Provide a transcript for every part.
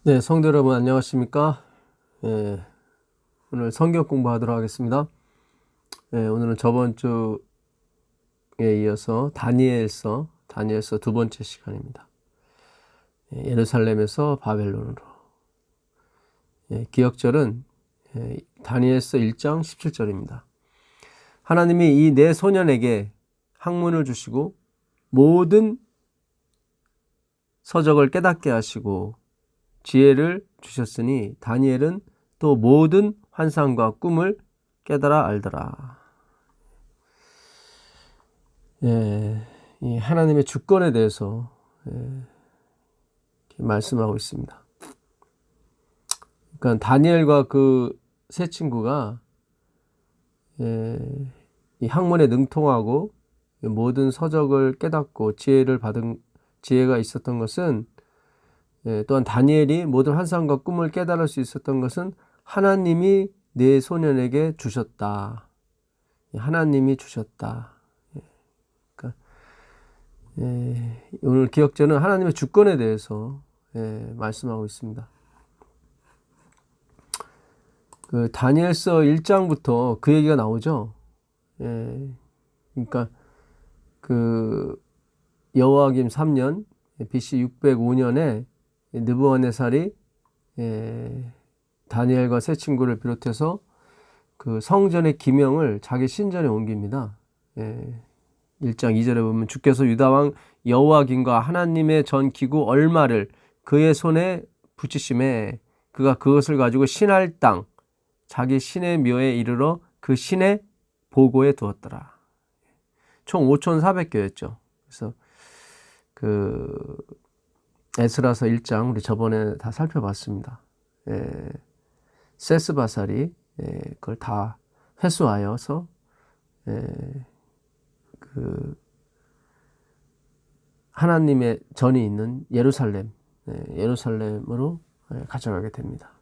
네, 성도 여러분 안녕하십니까? 예, 오늘 성경 공부하도록 하겠습니다. 오늘은 저번 주에 이어서 다니엘서 두 번째 시간입니다. 예루살렘에서 바벨론으로. 기억절은 다니엘서 1장 17절입니다. 하나님이 이 네 소년에게 학문을 주시고 모든 서적을 깨닫게 하시고 지혜를 주셨으니 다니엘은 또 모든 환상과 꿈을 깨달아 알더라. 이 하나님의 주권에 대해서 말씀하고 있습니다. 그러니까 다니엘과 그 세 친구가 이 학문에 능통하고 모든 서적을 깨닫고 지혜가 있었던 것은, 또한 다니엘이 모든 환상과 꿈을 깨달을 수 있었던 것은 하나님이 네 소년에게 주셨다. 하나님이 주셨다. 그러니까 오늘 기억절은 하나님의 주권에 대해서 말씀하고 있습니다. 그 다니엘서 1장부터 그 얘기가 나오죠. 그러니까 그 여호야김 3년 BC 605년에 느부갓네살이 다니엘과 세 친구를 비롯해서 그 성전의 기명을 자기 신전에 옮깁니다. 1장 2절에 보면 주께서 유다왕 여호야김과 하나님의 전 기구 얼마를 그의 손에 붙이심에 그가 그것을 가지고 신할 땅 자기 신의 묘에 이르러 그 신의 보고에 두었더라. 총 5,400교였죠. 그래서 그 에스라서 1장 우리 저번에 다 살펴봤습니다. 세스바살이 그걸 다 회수하여서 그 하나님의 전이 있는 예루살렘으로 가져가게 됩니다.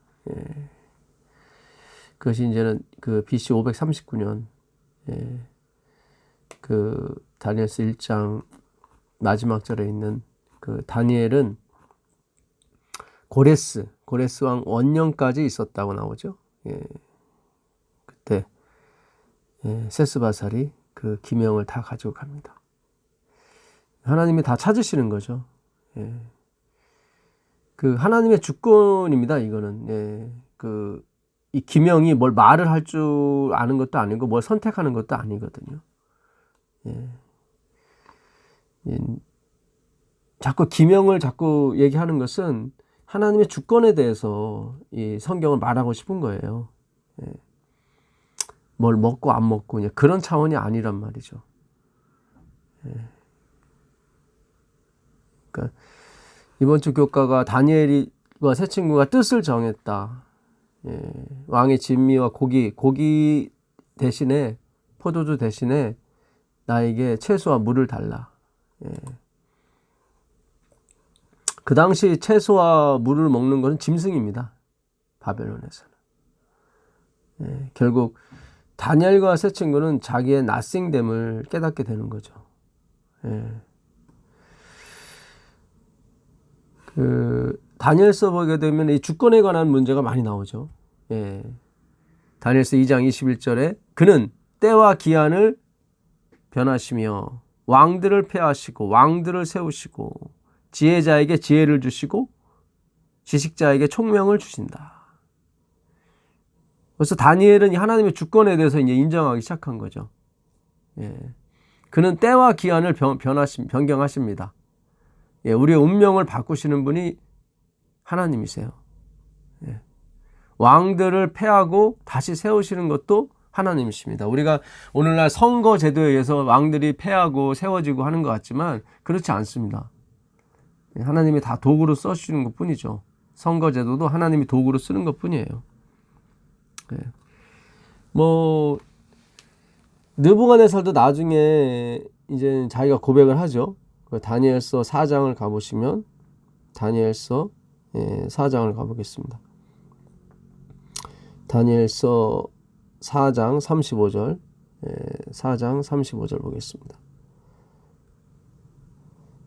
그것이 이제는 그 BC 539년 그 다니엘서 1장 마지막 절에 있는 그 다니엘은 고레스 왕 원년까지 있었다고 나오죠. 그때 세스바살이 그 기명을 다 가지고 갑니다. 하나님이 다 찾으시는 거죠. 그 하나님의 주권입니다. 이거는 이 기명이 뭘 말을 할 줄 아는 것도 아니고 뭘 선택하는 것도 아니거든요. 자꾸 얘기하는 것은 하나님의 주권에 대해서 이 성경을 말하고 싶은 거예요. 뭘 먹고 안 먹고 그냥 그런 차원이 아니란 말이죠. 그러니까 이번 주 교과가 다니엘과 세 친구가 뜻을 정했다. 왕의 진미와 고기 대신에 포도주 대신에 나에게 채소와 물을 달라. 그 당시 채소와 물을 먹는 것은 짐승입니다. 바벨론에서는. 결국 다니엘과 세 친구는 자기의 낯생됨을 깨닫게 되는 거죠. 그 다니엘서 보게 되면 이 주권에 관한 문제가 많이 나오죠. 다니엘서 2장 21절에 그는 때와 기한을 변하시며 왕들을 폐하시고 왕들을 세우시고 지혜자에게 지혜를 주시고 지식자에게 총명을 주신다. 그래서 다니엘은 이 하나님의 주권에 대해서 이제 인정하기 시작한 거죠. 그는 때와 기한을 변경하십니다. 우리의 운명을 바꾸시는 분이 하나님이세요. 왕들을 폐하고 다시 세우시는 것도 하나님이십니다. 우리가 오늘날 선거 제도에 의해서 왕들이 폐하고 세워지고 하는 것 같지만 그렇지 않습니다. 하나님이 다 도구로 써주시는 것 뿐이죠. 선거 제도도 하나님이 도구로 쓰는 것 뿐이에요. 느부갓네살도 나중에 이제 자기가 고백을 하죠. 다니엘서 4장을 가보시면 다니엘서 4장을 가보겠습니다. 다니엘서 4장 35절 4장 35절 보겠습니다.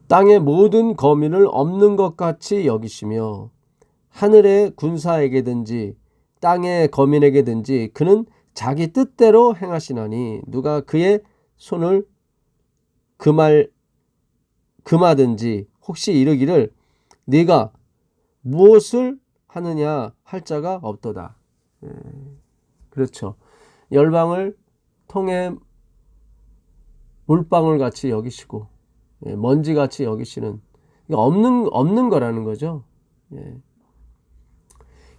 땅의 모든 거민을 없는 것 같이 여기시며 하늘의 군사에게든지 땅의 거민에게든지 그는 자기 뜻대로 행하시나니 누가 그의 손을 금하든지 혹시 이르기를 네가 무엇을 하느냐 할 자가 없도다. 그렇죠. 열방을 통해 물방울 같이 여기시고 먼지 같이 여기시는, 없는 거라는 거죠.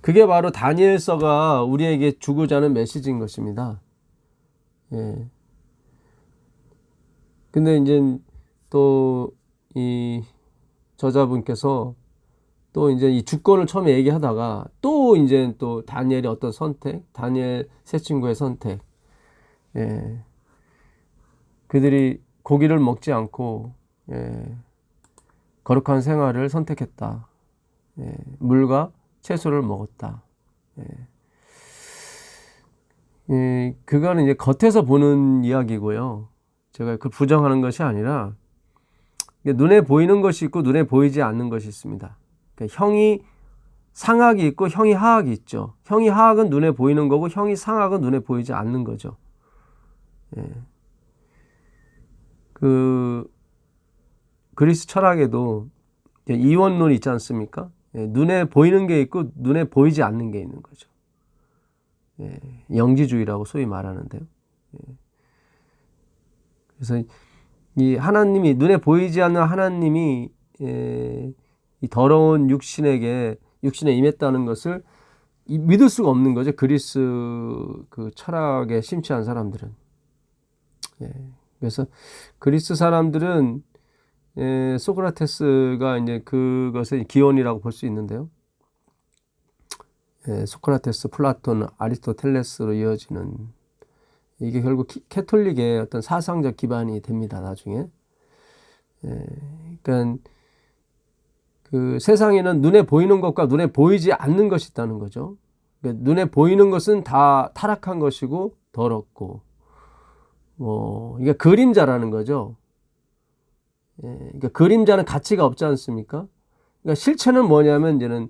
그게 바로 다니엘서가 우리에게 주고자 하는 메시지인 것입니다. 근데 이제 또 이 저자분께서 또 이제 이 주권을 처음에 얘기하다가 또 이제 또 다니엘의 어떤 선택, 다니엘 세 친구의 선택, 그들이 고기를 먹지 않고 거룩한 생활을 선택했다. 물과 채소를 먹었다. 그거는 이제 겉에서 보는 이야기고요. 제가 그 부정하는 것이 아니라 눈에 보이는 것이 있고 눈에 보이지 않는 것이 있습니다. 그러니까 형이 상학이 있고 형이 하학이 있죠. 형이 하학은 눈에 보이는 거고 형이 상학은 눈에 보이지 않는 거죠. 그 그리스 철학에도 이원론이 있지 않습니까? 눈에 보이는 게 있고 눈에 보이지 않는 게 있는 거죠. 영지주의라고 소위 말하는데요. 그래서 이 하나님이, 눈에 보이지 않는 하나님이 이 더러운 육신에 임했다는 것을 믿을 수가 없는 거죠. 그리스 그 철학에 심취한 사람들은. 그래서 그리스 사람들은 소크라테스가 이제 그것의 기원이라고 볼 수 있는데요. 소크라테스, 플라톤, 아리스토텔레스로 이어지는, 이게 결국 캐톨릭의 어떤 사상적 기반이 됩니다. 나중에. 그러니까 그 세상에는 눈에 보이는 것과 눈에 보이지 않는 것이 있다는 거죠. 그러니까 눈에 보이는 것은 다 타락한 것이고 더럽고, 이게 그림자라는 거죠. 그러니까 그림자는 가치가 없지 않습니까? 그러니까 실체는 뭐냐면 이제는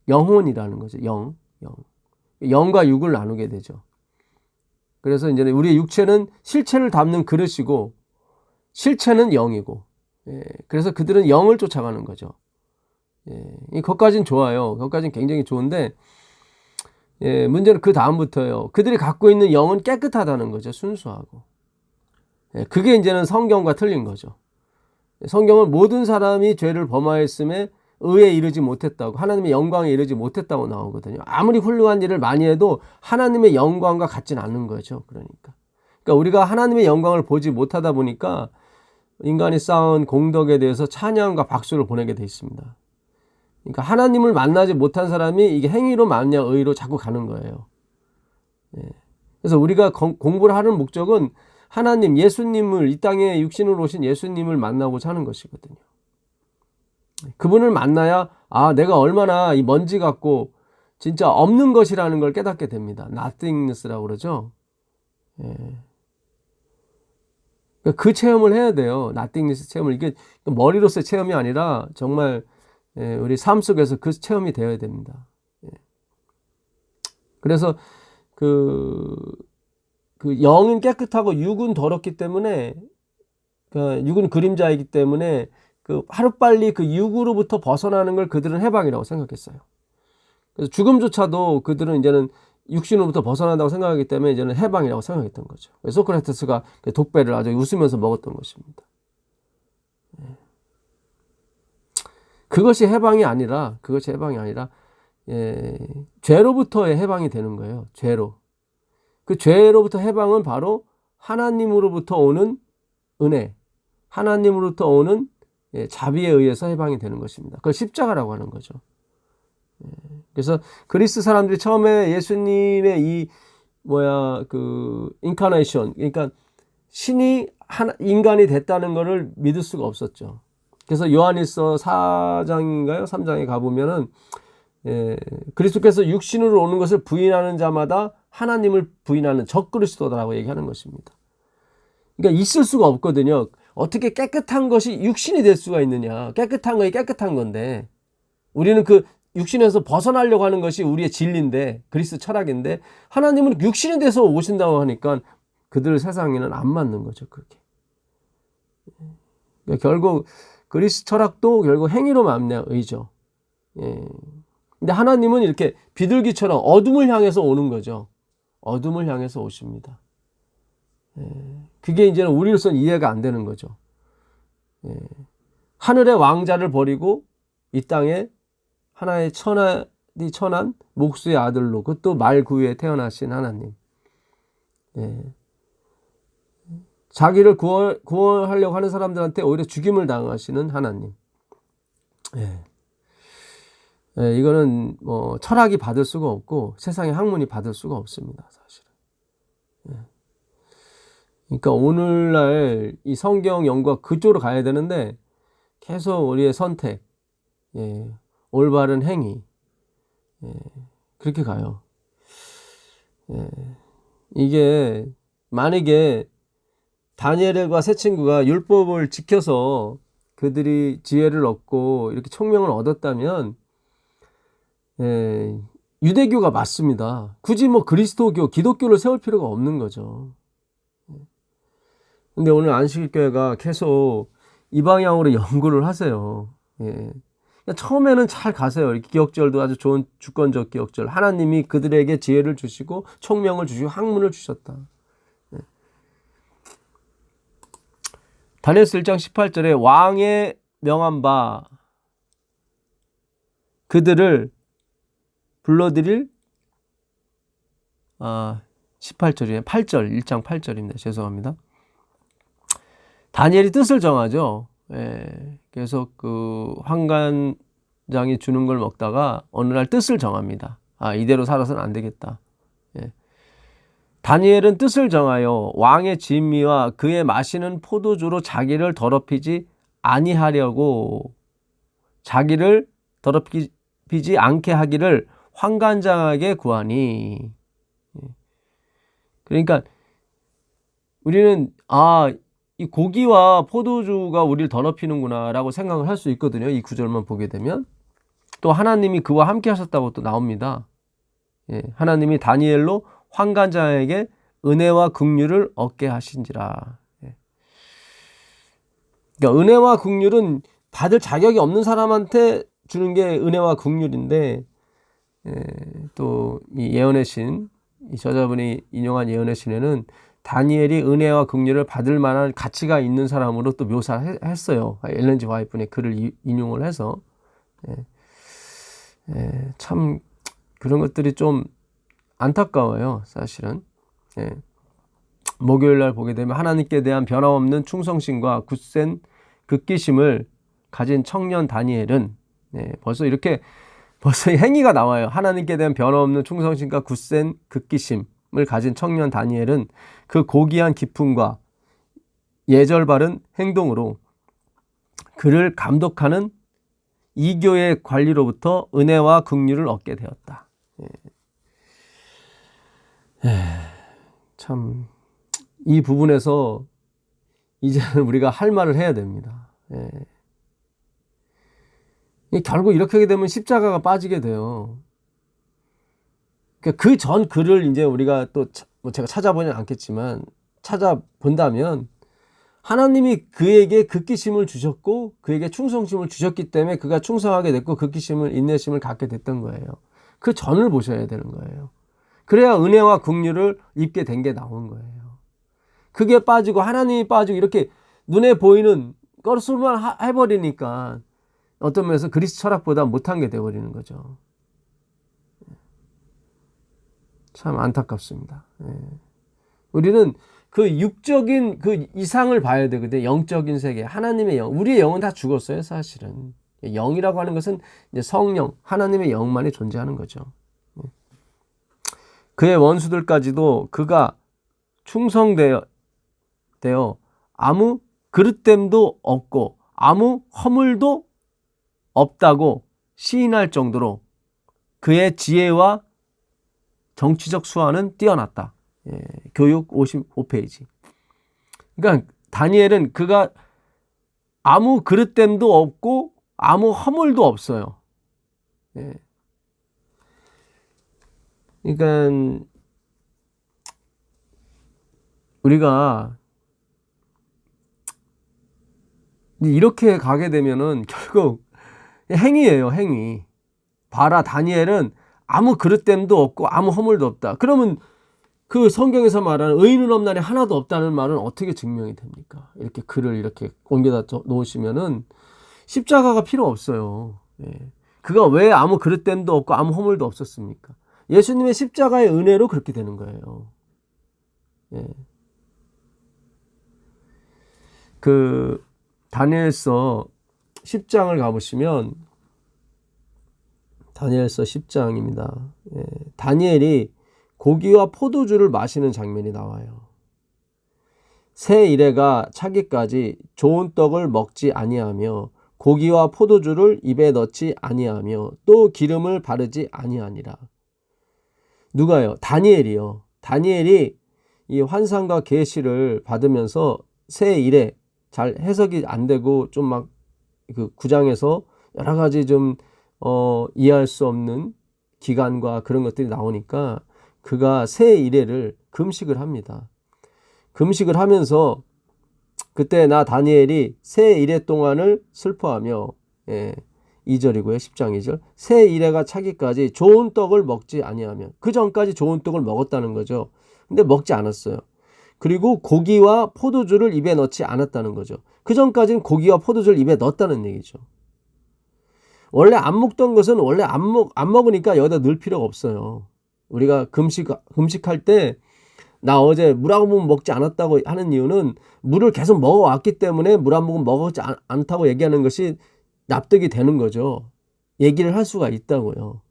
영혼이라는 거죠. 영과 육을 나누게 되죠. 그래서 이제 우리의 육체는 실체를 담는 그릇이고 실체는 영이고, 그래서 그들은 영을 쫓아가는 거죠. 그것까지는 좋아요. 그것까지는 굉장히 좋은데, 문제는 그 다음부터요. 그들이 갖고 있는 영은 깨끗하다는 거죠. 순수하고. 그게 이제는 성경과 틀린 거죠. 성경은 모든 사람이 죄를 범하였음에 의에 이르지 못했다고, 하나님의 영광에 이르지 못했다고 나오거든요. 아무리 훌륭한 일을 많이 해도 하나님의 영광과 같지는 않은 거죠. 그러니까 우리가 하나님의 영광을 보지 못하다 보니까 인간이 쌓은 공덕에 대해서 찬양과 박수를 보내게 돼 있습니다. 그러니까 하나님을 만나지 못한 사람이 이게 행위로 맞냐 의로 자꾸 가는 거예요. 그래서 우리가 공부를 하는 목적은 하나님, 예수님을, 이 땅에 육신으로 오신 예수님을 만나고자 하는 것이거든요. 그분을 만나야 내가 얼마나 이 먼지 같고 진짜 없는 것이라는 걸 깨닫게 됩니다. nothingness라고 그러죠. 그 체험을 해야 돼요. nothingness 체험을. 이게 머리로서의 체험이 아니라 정말 우리 삶 속에서 그 체험이 되어야 됩니다. 그래서 그 영은 깨끗하고 육은 더럽기 때문에, 육은 그림자이기 때문에 하루빨리 그 육으로부터 벗어나는 걸 그들은 해방이라고 생각했어요. 그래서 죽음조차도 그들은 이제는 육신으로부터 벗어난다고 생각하기 때문에 이제는 해방이라고 생각했던 거죠. 소크라테스가 독배를 아주 웃으면서 먹었던 것입니다. 그것이 해방이 아니라 죄로부터의 해방이 되는 거예요. 그 죄로부터 해방은 바로 하나님으로부터 오는 은혜, 하나님으로부터 오는 자비에 의해서 해방이 되는 것입니다. 그걸 십자가라고 하는 거죠. 그래서 그리스 사람들이 처음에 예수님의 인카네이션, 그러니까 신이 인간이 됐다는 것을 믿을 수가 없었죠. 그래서 요한일서 4장인가요? 3장에 가보면은 그리스도께서 육신으로 오는 것을 부인하는 자마다 하나님을 부인하는 적그리스도다라고 얘기하는 것입니다. 그러니까 있을 수가 없거든요. 어떻게 깨끗한 것이 육신이 될 수가 있느냐. 깨끗한 것이 깨끗한 건데. 우리는 그 육신에서 벗어나려고 하는 것이 우리의 진리인데, 그리스도 철학인데, 하나님은 육신이 돼서 오신다고 하니까 그들 세상에는 안 맞는 거죠, 그렇게. 그러니까 결국 그리스도 철학도 결국 행위로 만나의죠. 예. 근데 하나님은 이렇게 비둘기처럼 어둠을 향해서 오는 거죠. 어둠을 향해서 오십니다. 예. 그게 이제는 우리로서는 이해가 안 되는 거죠. 예. 하늘의 왕자를 버리고 이 땅에 하나의 천한 목수의 아들로, 그것도 말구유에 태어나신 하나님. 예. 자기를 구원하려고 하는 사람들한테 오히려 죽임을 당하시는 하나님. 예. 예, 이거는 뭐 철학이 받을 수가 없고 세상의 학문이 받을 수가 없습니다, 사실은. 예. 그러니까 오늘날 이 성경 연구가 그쪽으로 가야 되는데 계속 우리의 선택, 예, 올바른 행위, 예, 그렇게 가요. 예, 이게 만약에 다니엘과 세 친구가 율법을 지켜서 그들이 지혜를 얻고 이렇게 총명을 얻었다면, 예, 유대교가 맞습니다. 굳이 뭐 그리스도교, 기독교를 세울 필요가 없는 거죠. 근데 오늘 안식일교회가 계속 이 방향으로 연구를 하세요. 예. 처음에는 잘 가세요. 기억절도 아주 좋은 주권적 기억절. 하나님이 그들에게 지혜를 주시고 총명을 주시고 학문을 주셨다. 예. 다니엘서 1장 18절에 왕의 명한 바 그들을 불러들일 18절이에요. 8절, 1장 8절입니다. 죄송합니다. 다니엘이 뜻을 정하죠. 예, 그래서 그 환관장이 주는 걸 먹다가 어느 날 뜻을 정합니다. 이대로 살아서는 안 되겠다. 예. 다니엘은 뜻을 정하여 왕의 진미와 그의 마시는 포도주로 자기를 더럽히지 아니하려고, 자기를 더럽히지 않게 하기를 환관장에게 구하니. 그러니까 우리는 이 고기와 포도주가 우리를 더럽히는구나 라고 생각을 할 수 있거든요. 이 구절만 보게 되면. 또 하나님이 그와 함께 하셨다고 또 나옵니다. 예, 하나님이 다니엘로 환관장에게 은혜와 긍휼을 얻게 하신지라. 예. 그러니까 은혜와 긍휼은 받을 자격이 없는 사람한테 주는 게 은혜와 긍휼인데, 또 이 예언의 신, 이 저자분이 인용한 예언의 신에는 다니엘이 은혜와 긍휼을 받을 만한 가치가 있는 사람으로 또 묘사했어요. 엘렌 G 화이트의 글을 인용을 해서. 참 그런 것들이 좀 안타까워요, 사실은. 목요일 날 보게 되면 하나님께 대한 변함없는 충성심과 굳센 극기심을 가진 청년 다니엘은, 벌써 행위가 나와요. 하나님께 대한 변함없는 충성심과 굳센 극기심을 가진 청년 다니엘은 그 고귀한 기품과 예절 바른 행동으로 그를 감독하는 이교의 관리로부터 은혜와 긍휼을 얻게 되었다. 참 이 부분에서 이제는 우리가 할 말을 해야 됩니다. 결국 이렇게 하게 되면 십자가가 빠지게 돼요. 그 전 글을 이제 우리가 또 제가 찾아보진 않겠지만 찾아본다면 하나님이 그에게 극기심을 주셨고 그에게 충성심을 주셨기 때문에 그가 충성하게 됐고 극기심을, 인내심을 갖게 됐던 거예요. 그 전을 보셔야 되는 거예요. 그래야 은혜와 긍휼을 입게 된 게 나온 거예요. 그게 빠지고 하나님이 빠지고 이렇게 눈에 보이는 것으로만 해버리니까 어떤 면에서 그리스도 철학보다 못한 게 되어버리는 거죠. 참 안타깝습니다. 우리는 그 육적인 그 이상을 봐야 되거든요. 영적인 세계, 하나님의 영. 우리의 영은 다 죽었어요, 사실은. 영이라고 하는 것은 이제 성령, 하나님의 영만이 존재하는 거죠. 그의 원수들까지도 그가 충성되어 아무 그릇됨도 없고 아무 허물도 없다고 시인할 정도로 그의 지혜와 정치적 수완은 뛰어났다. 교육 55페이지. 그러니까 다니엘은 그가 아무 그릇됨도 없고 아무 허물도 없어요. 예. 그러니까 우리가 이렇게 가게 되면은 결국 행위예요, 행위. 봐라, 다니엘은 아무 그릇됨도 없고 아무 허물도 없다. 그러면 그 성경에서 말하는 의인은 없나니 하나도 없다는 말은 어떻게 증명이 됩니까? 이렇게 글을 이렇게 옮겨다 놓으시면은 십자가가 필요 없어요. 예. 그가 왜 아무 그릇됨도 없고 아무 허물도 없었습니까? 예수님의 십자가의 은혜로 그렇게 되는 거예요. 예. 그 다니엘서 10장을 가보시면 다니엘서 10장입니다. 예. 다니엘이 고기와 포도주를 마시는 장면이 나와요. 새 이래가 차기까지 좋은 떡을 먹지 아니하며 고기와 포도주를 입에 넣지 아니하며 또 기름을 바르지 아니하니라. 누가요? 다니엘이요. 다니엘이 이 환상과 계시를 받으면서 새 이래 잘 해석이 안 되고 좀 막 그 구장에서 여러 가지 좀 이해할 수 없는 기간과 그런 것들이 나오니까 그가 새 이래를 금식을 합니다. 금식을 하면서 그때 나 다니엘이 새 이래 동안을 슬퍼하며 2절이고요. 10장 2절. 새 이래가 차기까지 좋은 떡을 먹지 아니하며 그 전까지 좋은 떡을 먹었다는 거죠. 근데 먹지 않았어요. 그리고 고기와 포도주를 입에 넣지 않았다는 거죠. 그 전까지는 고기와 포도주를 입에 넣었다는 얘기죠. 원래 안 먹던 것은 원래 안 먹으니까 여기다 넣을 필요가 없어요. 우리가 금식할 때 나 어제 물 한 모금 먹지 않았다고 하는 이유는 물을 계속 먹어왔기 때문에 물 한 모금 먹지 않다고 얘기하는 것이 납득이 되는 거죠. 얘기를 할 수가 있다고요.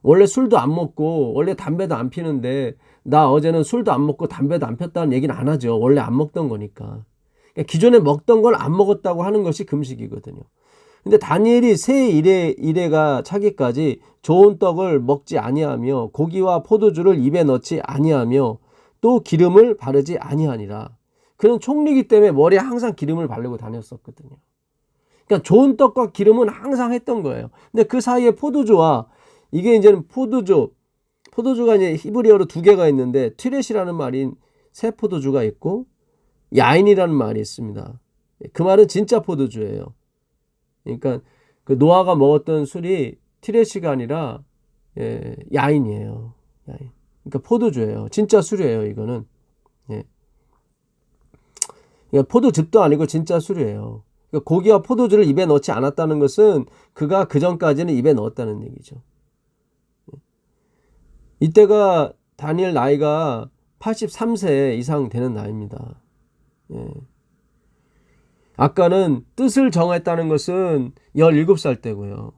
원래 술도 안 먹고 원래 담배도 안 피는데 나 어제는 술도 안 먹고 담배도 안 폈다는 얘기는 안 하죠. 원래 안 먹던 거니까. 그러니까 기존에 먹던 걸 안 먹었다고 하는 것이 금식이거든요. 근데 다니엘이 새 이래가 차기까지 좋은 떡을 먹지 아니하며 고기와 포도주를 입에 넣지 아니하며 또 기름을 바르지 아니하니라. 그는 총리이기 때문에 머리에 항상 기름을 바르고 다녔었거든요. 그러니까 좋은 떡과 기름은 항상 했던 거예요. 근데 그 사이에 포도주와 이게 이제는 포도주가 이제 히브리어로 두 개가 있는데 티렛이라는 말인 새 포도주가 있고 야인이라는 말이 있습니다. 그 말은 진짜 포도주예요. 그러니까 그 노아가 먹었던 술이 티레시가 아니라 야인이에요. 야인. 그러니까 포도주예요. 진짜 술이에요. 이거는. 그러니까 포도즙도 아니고 진짜 술이에요. 그러니까 고기와 포도주를 입에 넣지 않았다는 것은 그가 그 전까지는 입에 넣었다는 얘기죠. 이때가 다니엘 나이가 83세 이상 되는 나이입니다. 아까는 뜻을 정했다는 것은 17살 때고요.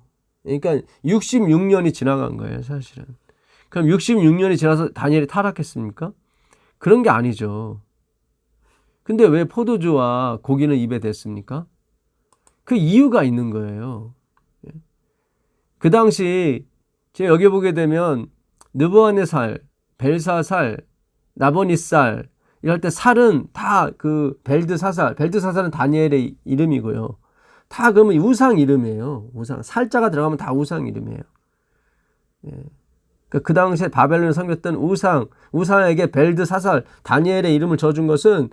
그러니까 66년이 지나간 거예요, 사실은. 그럼 66년이 지나서 다니엘이 타락했습니까? 그런 게 아니죠. 근데 왜 포도주와 고기는 입에 댔습니까? 그 이유가 있는 거예요. 그 당시 제가 여기 보게 되면 느부갓네살, 벨사살, 나보니살 이럴 때 살은 다 그 벨드사살은 다니엘의 이름이고요. 다 그러면 우상 이름이에요. 우상. 살자가 들어가면 다 우상 이름이에요. 그 당시에 바벨론을 섬겼던 우상에게 벨드사살, 다니엘의 이름을 져준 것은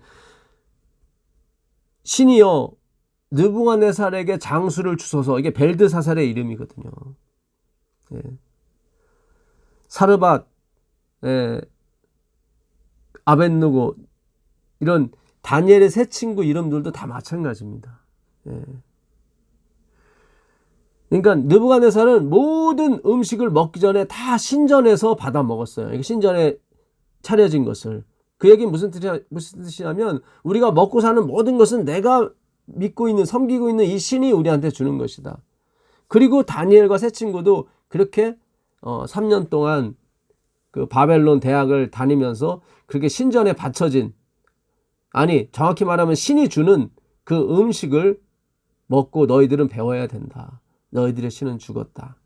신이여 느부갓네살에게 장수를 주소서. 이게 벨드사살의 이름이거든요. 사르밧, 아벳느고 이런 다니엘의 세 친구 이름들도 다 마찬가지입니다. 그러니까 느부갓네살은 모든 음식을 먹기 전에 다 신전에서 받아 먹었어요. 이게 신전에 차려진 것을. 그 얘기는 무슨 뜻이냐면 우리가 먹고 사는 모든 것은 내가 믿고 있는 섬기고 있는 이 신이 우리한테 주는 것이다. 그리고 다니엘과 세 친구도 그렇게 3년 동안 그 바벨론 대학을 다니면서 그렇게 신전에 바쳐진 정확히 말하면 신이 주는 그 음식을 먹고 너희들은 배워야 된다. 너희들의 신은 죽었다.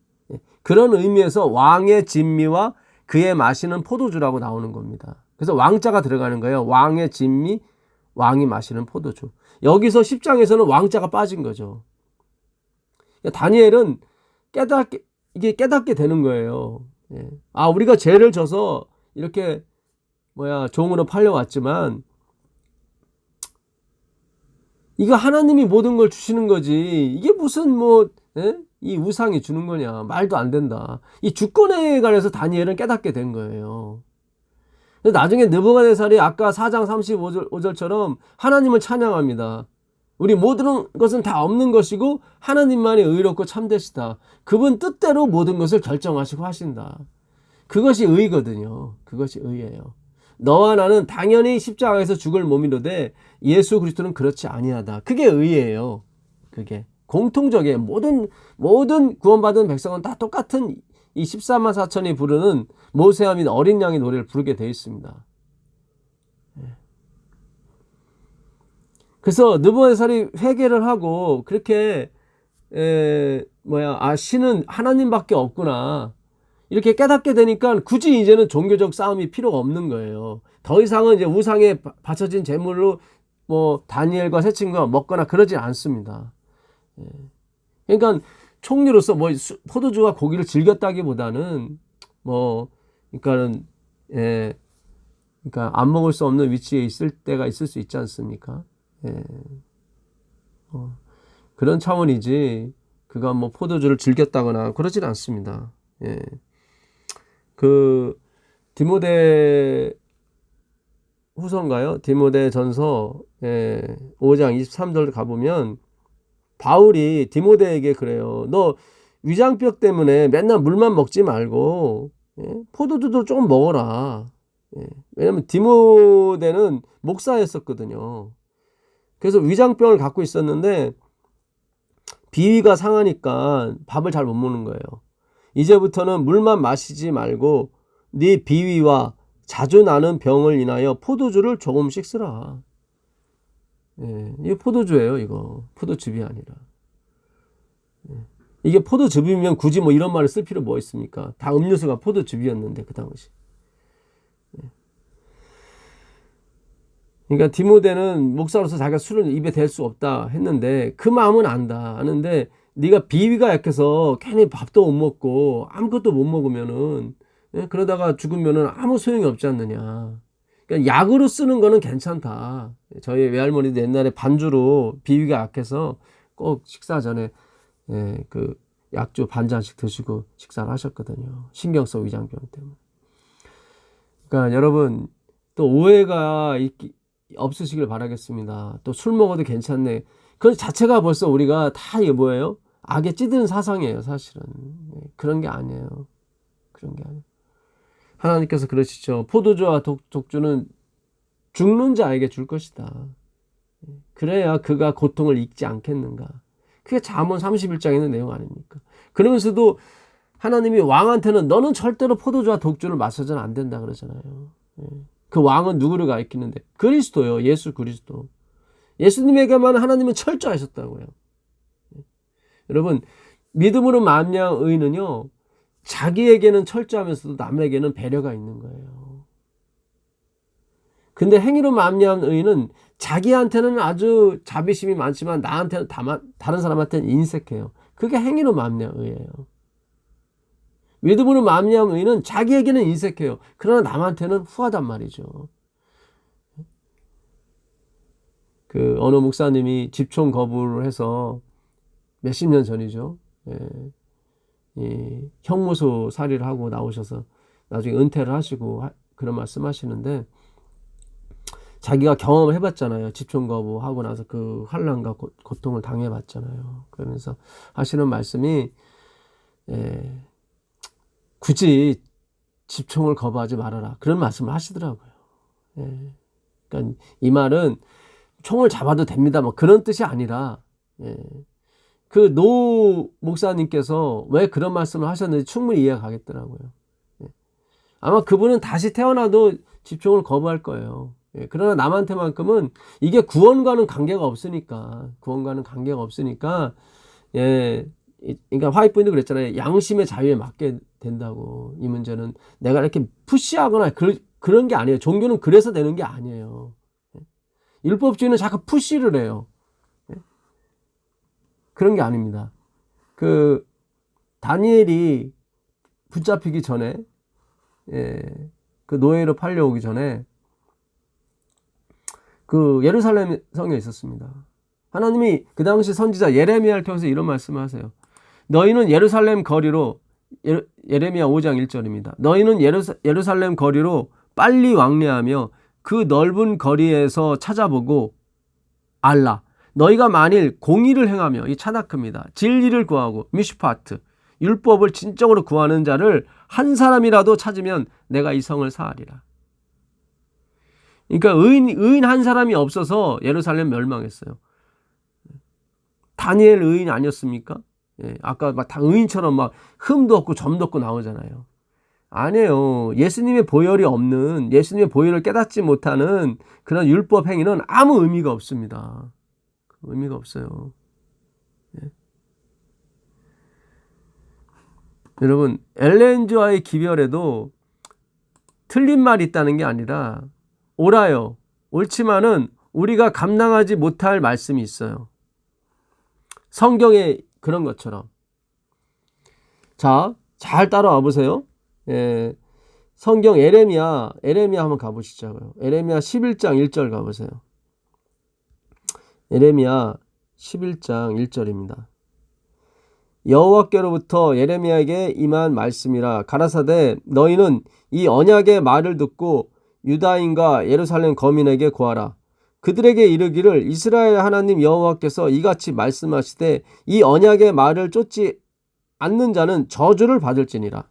그런 의미에서 왕의 진미와 그의 마시는 포도주라고 나오는 겁니다. 그래서 왕자가 들어가는 거예요. 왕의 진미, 왕이 마시는 포도주. 여기서 10장에서는 왕자가 빠진 거죠. 다니엘은 깨닫게 되는 거예요. 예. 아, 우리가 죄를 져서 이렇게 종으로 팔려왔지만 이거 하나님이 모든 걸 주시는 거지. 이게 무슨 이 우상이 주는 거냐. 말도 안 된다. 이 주권에 관해서 다니엘은 깨닫게 된 거예요. 나중에 느부갓네살이 아까 4장 35절처럼 하나님을 찬양합니다. 우리 모든 것은 다 없는 것이고 하나님만이 의롭고 참되시다. 그분 뜻대로 모든 것을 결정하시고 하신다. 그것이 의거든요. 그것이 의예요. 너와 나는 당연히 십자가에서 죽을 몸이로되 예수 그리스도는 그렇지 아니하다. 그게 의예요. 그게 공통적이에요. 모든 구원받은 백성은 다 똑같은 이 14만 4천이 부르는 모세와 및 어린 양의 노래를 부르게 되어 있습니다. 그래서 느부갓네살이 회개를 하고 그렇게 신은 하나님밖에 없구나 이렇게 깨닫게 되니까 굳이 이제는 종교적 싸움이 필요가 없는 거예요. 더 이상은 이제 우상에 바쳐진 제물로 다니엘과 세 친구가 먹거나 그러지 않습니다. 그러니까 총리로서 포도주와 고기를 즐겼다기보다는 그러니까 안 먹을 수 없는 위치에 있을 때가 있을 수 있지 않습니까? 그런 차원이지 그가 포도주를 즐겼다거나 그러진 않습니다. 그 디모데 후서인가요? 디모데 전서 5장 23절 가보면 바울이 디모데에게 그래요. 너 위장병 때문에 맨날 물만 먹지 말고 포도주도 조금 먹어라. 왜냐면 디모데는 목사였었거든요. 그래서 위장병을 갖고 있었는데 비위가 상하니까 밥을 잘 못 먹는 거예요. 이제부터는 물만 마시지 말고 네 비위와 자주 나는 병을 인하여 포도주를 조금씩 쓰라. 이게 포도주예요. 이거 포도즙이 아니라. 이게 포도즙이면 굳이 이런 말을 쓸 필요 뭐 있습니까? 다 음료수가 포도즙이었는데 그 당시. 그러니까 디모데는 목사로서 자기가 술을 입에 댈 수 없다 했는데 그 마음은 안다. 아는데 네가 비위가 약해서 괜히 밥도 못 먹고 아무것도 못 먹으면은 그러다가 죽으면은 아무 소용이 없지 않느냐. 그러니까 약으로 쓰는 거는 괜찮다. 저희 외할머니도 옛날에 반주로 비위가 약해서 꼭 식사 전에 그 약주 반 잔씩 드시고 식사를 하셨거든요. 신경성 위장병 때문에. 그러니까 여러분 또 오해가 없으시길 바라겠습니다. 또 술 먹어도 괜찮네. 그 자체가 벌써 우리가 다 이게 뭐예요? 악에 찌든 사상이에요, 사실은. 그런 게 아니에요. 그런 게 아니에요. 하나님께서 그러시죠. 포도주와 독주는 죽는 자에게 줄 것이다. 그래야 그가 고통을 잊지 않겠는가. 그게 잠언 31장에 있는 내용 아닙니까? 그러면서도 하나님이 왕한테는 너는 절대로 포도주와 독주를 마셔서는 안 된다 그러잖아요. 그 왕은 누구를 가리키는데? 그리스도요. 예수 그리스도. 예수님에게만 하나님은 철저하셨다고요. 여러분 믿음으로 만냥 의는요. 자기에게는 철저하면서도 남에게는 배려가 있는 거예요. 근데 행위로 만냥 의는 자기한테는 아주 자비심이 많지만 나한테는 다른 사람한테는 인색해요. 그게 행위로 만냥 의예요. 믿음으로 만냥 의는 자기에게는 인색해요. 그러나 남한테는 후하단 말이죠. 그 어느 목사님이 집총 거부를 해서 몇십 년 전이죠. 이 형무소 살이를 하고 나오셔서 나중에 은퇴를 하시고 그런 말씀 하시는데 자기가 경험을 해봤잖아요. 집총 거부하고 나서 그 환난과 고통을 당해봤잖아요. 그러면서 하시는 말씀이 굳이 집총을 거부하지 말아라. 그런 말씀을 하시더라고요. 그러니까 이 말은 총을 잡아도 됩니다. 그런 뜻이 아니라 그 노 목사님께서 왜 그런 말씀을 하셨는지 충분히 이해가 가겠더라고요. 아마 그분은 다시 태어나도 집총을 거부할 거예요. 그러나 남한테만큼은 이게 구원과는 관계가 없으니까 그러니까 화이트분도 그랬잖아요. 양심의 자유에 맡게 된다고. 이 문제는 내가 이렇게 푸시하거나 그런 게 아니에요. 종교는 그래서 되는 게 아니에요. 율법주의는 자꾸 푸시를 해요. 그런 게 아닙니다. 다니엘이 붙잡히기 전에, 그 노예로 팔려오기 전에 그 예루살렘 성에 있었습니다. 하나님이 그 당시 선지자 예레미야를 통해서 이런 말씀을 하세요. 너희는 예루살렘 거리로, 예레미야 5장 1절입니다. 너희는 예루살렘 거리로 빨리 왕래하며 그 넓은 거리에서 찾아보고 알라. 너희가 만일 공의를 행하며, 이 차나크입니다. 진리를 구하고 미슈파트, 율법을 진정으로 구하는 자를 한 사람이라도 찾으면 내가 이 성을 사하리라. 그러니까 의인 한 사람이 없어서 예루살렘 멸망했어요. 다니엘 의인 아니었습니까? 아까 막 다 의인처럼 막 흠도 없고 점도 없고 나오잖아요. 아니에요. 예수님의 보혈이 없는, 예수님의 보혈을 깨닫지 못하는 그런 율법 행위는 아무 의미가 없습니다. 의미가 없어요. 여러분, 엘렌즈와의 기별에도 틀린 말이 있다는 게 아니라 옳아요. 옳지만은 우리가 감당하지 못할 말씀이 있어요. 성경에 그런 것처럼. 자, 잘 따라와 보세요. 성경 에레미야 한번 가보시자고요. 에레미야 11장 1절 가보세요. 에레미야 11장 1절입니다. 여호와께로부터 예레미야에게 임한 말씀이라. 가라사대 너희는 이 언약의 말을 듣고 유다인과 예루살렘 거민에게 고하라. 그들에게 이르기를 이스라엘 하나님 여호와께서 이같이 말씀하시되 이 언약의 말을 쫓지 않는 자는 저주를 받을지니라.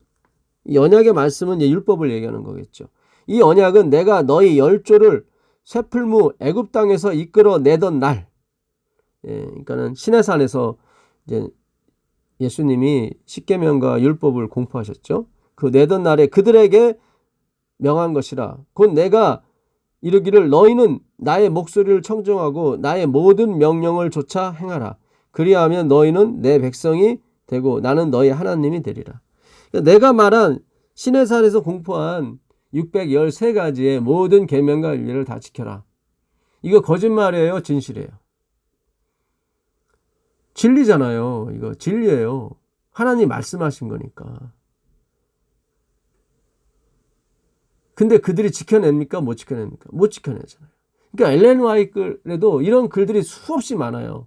이 언약의 말씀은 이제 율법을 얘기하는 거겠죠. 이 언약은 내가 너희 열조를 쇠풀무 애굽 땅에서 이끌어 내던 날, 그러니까는 시내산에서 이제 예수님이 십계명과 율법을 공포하셨죠. 그 내던 날에 그들에게 명한 것이라. 곧 내가 이르기를 너희는 나의 목소리를 청종하고 나의 모든 명령을 조차 행하라. 그리하면 너희는 내 백성이 되고 나는 너희 하나님이 되리라. 내가 말한 시내산에서 공포한 613가지의 모든 계명과 윤리를 다 지켜라. 이거 거짓말이에요, 진실이에요? 진리잖아요. 이거 진리예요. 하나님 말씀하신 거니까. 근데 그들이 지켜냅니까? 못 지켜냅니까? 못 지켜내잖아요. 그러니까 엘렌 화이트에도 이런 글들이 수없이 많아요.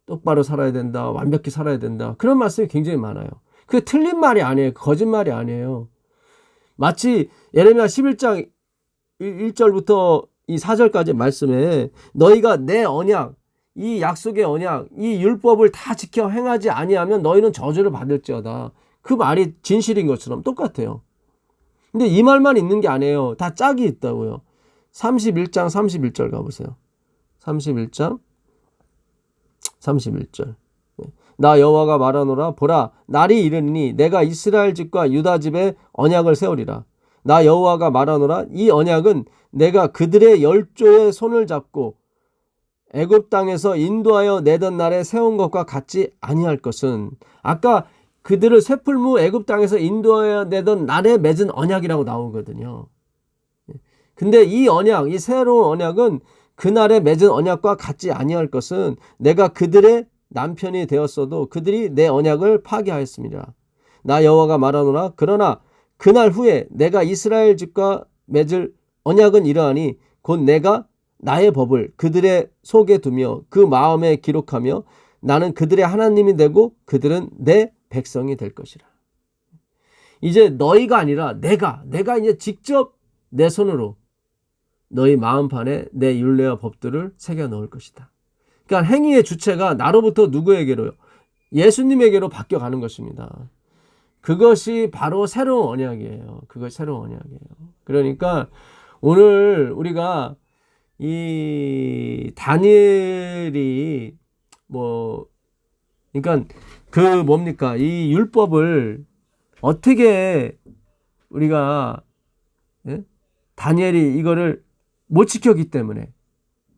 똑바로 살아야 된다, 완벽히 살아야 된다, 그런 말씀이 굉장히 많아요. 그게 틀린 말이 아니에요. 거짓말이 아니에요. 마치 예레미야 11장 1절부터 이 4절까지 말씀에 너희가 내 언약, 이 약속의 언약, 이 율법을 다 지켜 행하지 아니하면 너희는 저주를 받을지어다. 그 말이 진실인 것처럼 똑같아요. 근데 이 말만 있는 게 아니에요. 다 짝이 있다고요. 31장 31절 가보세요. 31장 31절. 나 여호와가 말하노라. 보라, 날이 이르니 내가 이스라엘 집과 유다 집에 언약을 세우리라. 나 여호와가 말하노라. 이 언약은 내가 그들의 열조의 손을 잡고 애굽 땅에서 인도하여 내던 날에 세운 것과 같지 아니할 것은, 아까 그들을 쇠풀무 애굽 땅에서 인도하여 내던 날에 맺은 언약이라고 나오거든요. 근데 이 언약, 이 새로운 언약은 그날에 맺은 언약과 같지 아니할 것은 내가 그들의 남편이 되었어도 그들이 내 언약을 파기하였습니다. 나 여호와가 말하노라. 그러나 그날 후에 내가 이스라엘 집과 맺을 언약은 이러하니 곧 내가 나의 법을 그들의 속에 두며 그 마음에 기록하며 나는 그들의 하나님이 되고 그들은 내 백성이 될 것이라. 이제 너희가 아니라 내가 이제 직접 내 손으로 너희 마음판에 내 율례와 법들을 새겨 넣을 것이다. 그러니까 행위의 주체가 나로부터 누구에게로요? 예수님에게로 바뀌어가는 것입니다. 그것이 바로 새로운 언약이에요. 그것이 새로운 언약이에요. 그러니까 오늘 우리가 이 다니엘이 그러니까 뭡니까? 이 율법을 어떻게 우리가, 다니엘이 이거를 못 지켰기 때문에.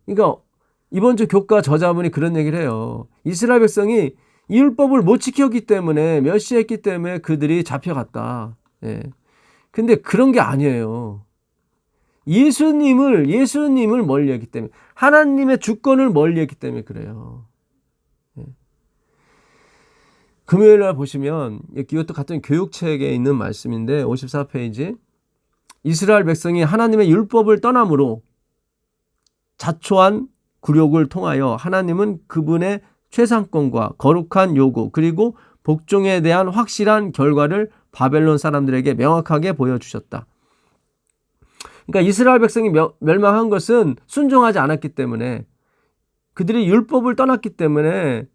그러니까 이번 주 교과 저자분이 그런 얘기를 해요. 이스라엘 백성이 이 율법을 못 지켰기 때문에, 멸시했기 때문에 그들이 잡혀갔다. 근데 그런 게 아니에요. 예수님을 멀리했기 때문에, 하나님의 주권을 멀리했기 때문에 그래요. 금요일 날 보시면 이것도 같은 교육책에 있는 말씀인데 54페이지 이스라엘 백성이 하나님의 율법을 떠남으로 자초한 굴욕을 통하여 하나님은 그분의 최상권과 거룩한 요구 그리고 복종에 대한 확실한 결과를 바벨론 사람들에게 명확하게 보여주셨다. 그러니까 이스라엘 백성이 멸망한 것은 순종하지 않았기 때문에 그들이 율법을 떠났기 때문에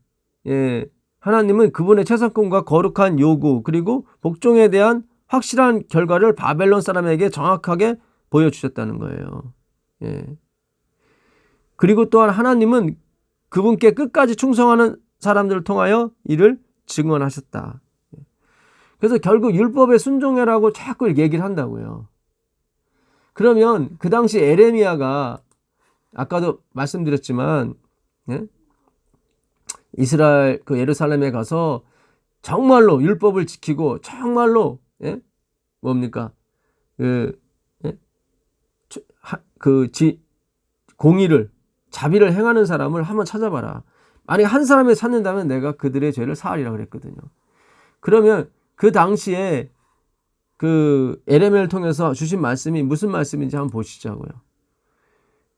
하나님은 그분의 최상권과 거룩한 요구 그리고 복종에 대한 확실한 결과를 바벨론 사람에게 정확하게 보여주셨다는 거예요. 그리고 또한 하나님은 그분께 끝까지 충성하는 사람들을 통하여 이를 증언하셨다. 그래서 결국 율법에 순종해라고 자꾸 얘기를 한다고요. 그러면 그 당시 에레미야가 아까도 말씀드렸지만 이스라엘 그 예루살렘에 가서 정말로 율법을 지키고 정말로 뭡니까 공의를 자비를 행하는 사람을 한번 찾아봐라. 만약 한 사람을 찾는다면 내가 그들의 죄를 사하리라 그랬거든요. 그러면 그 당시에 그 예레미야를 통해서 주신 말씀이 무슨 말씀인지 한번 보시자고요.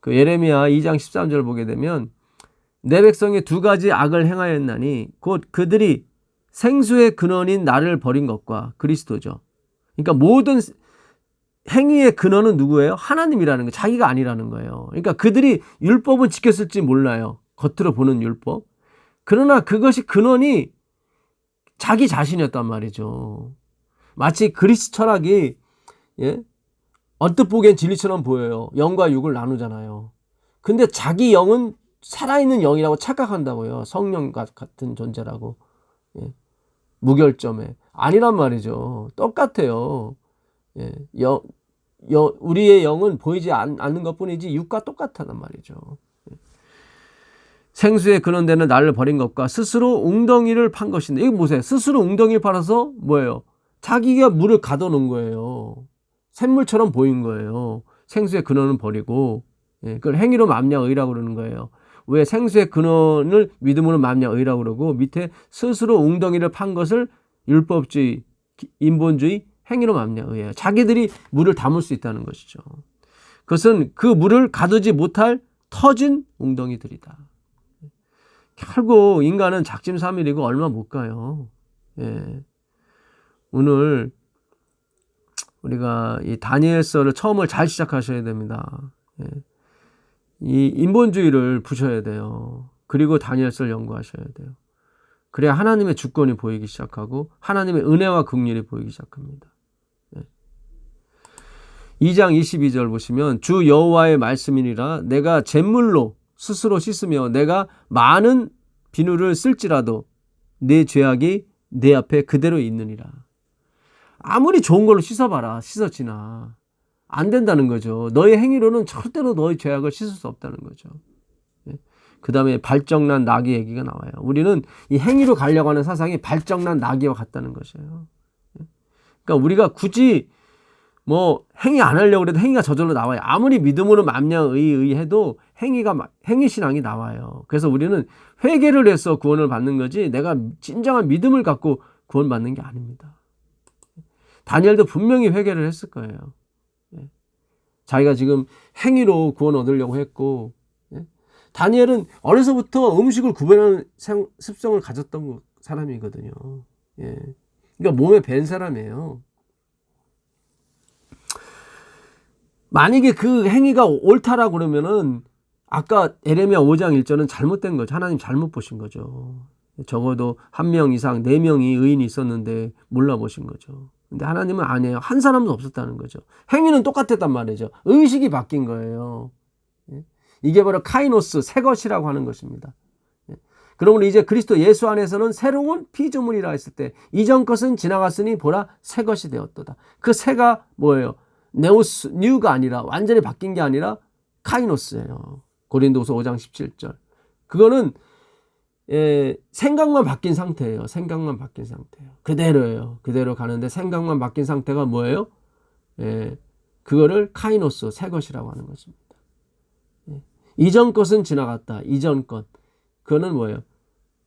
그 예레미야 2장 13절 보게 되면 내 백성이 두 가지 악을 행하였나니 곧 그들이 생수의 근원인 나를 버린 것과 그리스도죠. 그러니까 모든 행위의 근원은 누구예요? 하나님이라는 거예요. 자기가 아니라는 거예요. 그러니까 그들이 율법은 지켰을지 몰라요. 겉으로 보는 율법. 그러나 그것이 근원이 자기 자신이었단 말이죠. 마치 그리스 철학이 언뜻 보기엔 진리처럼 보여요. 영과 육을 나누잖아요. 근데 자기 영은 살아있는 영이라고 착각한다고요. 성령 같은 존재라고. 무결점에. 아니란 말이죠. 똑같아요. 우리의 영은 보이지 않는 것뿐이지 육과 똑같다는 말이죠. 생수의 근원되는 나를 버린 것과 스스로 웅덩이를 판 것인데 이거 보세요. 스스로 웅덩이를 팔아서 뭐예요? 자기가 물을 가둬놓은 거예요. 샘물처럼 보인 거예요. 생수의 근원은 버리고 그걸 행위로 말미암아 의라고 그러는 거예요. 왜 생수의 근원을 믿음으로 말미암아 의라고 그러고 밑에 스스로 웅덩이를 판 것을 율법주의, 인본주의, 행위로 말미암아 의예요. 자기들이 물을 담을 수 있다는 것이죠. 그것은 그 물을 가두지 못할 터진 웅덩이들이다. 결국 인간은 작심삼일이고 얼마 못 가요. 오늘 우리가 이 다니엘서를 처음을 잘 시작하셔야 됩니다. 이 인본주의를 부셔야 돼요. 그리고 다니엘서를 연구하셔야 돼요. 그래야 하나님의 주권이 보이기 시작하고 하나님의 은혜와 긍휼이 보이기 시작합니다. 2장 22절 보시면 주 여호와의 말씀이니라 내가 잿물로 스스로 씻으며 내가 많은 비누를 쓸지라도 내 죄악이 내 앞에 그대로 있느니라. 아무리 좋은 걸로 씻어봐라. 씻어지나. 안 된다는 거죠. 너의 행위로는 절대로 너의 죄악을 씻을 수 없다는 거죠. 그 다음에 발정난 나귀 얘기가 나와요. 우리는 이 행위로 가려고 하는 사상이 발정난 나귀와 같다는 것이에요. 그러니까 우리가 굳이 뭐 행위 안 하려고 해도 행위가 저절로 나와요. 아무리 믿음으로 만명의해도 행위 신앙이 나와요. 그래서 우리는 회개를 해서 구원을 받는 거지 내가 진정한 믿음을 갖고 구원받는 게 아닙니다. 다니엘도 분명히 회개를 했을 거예요. 자기가 지금 행위로 구원 얻으려고 했고 다니엘은 어려서부터 음식을 구별하는 습성을 가졌던 사람이거든요. 그러니까 몸에 밴 사람이에요. 만약에 그 행위가 옳다라고 그러면은 아까 에레미야 5장 1절은 잘못된 거죠. 하나님 잘못 보신 거죠. 적어도 1명 이상 4명이 의인이 있었는데 몰라보신 거죠. 근데 하나님은 아니에요. 한 사람도 없었다는 거죠. 행위는 똑같았단 말이죠. 의식이 바뀐 거예요. 이게 바로 카이노스, 새 것이라고 하는 것입니다. 그러므로 이제 그리스도 예수 안에서는 새로운 피조물이라 했을 때 이전 것은 지나갔으니 보라 새 것이 되었도다. 그 새가 뭐예요? 네오스, 뉴가 아니라 완전히 바뀐 게 아니라 카이노스예요. 고린도후서 5장 17절. 그거는 생각만 바뀐 상태예요. 생각만 바뀐 상태예요. 그대로예요. 그대로 가는데 생각만 바뀐 상태가 뭐예요? 그거를 카이노스, 새 것이라고 하는 것입니다. 이전 것은 지나갔다. 이전 것. 그거는 뭐예요?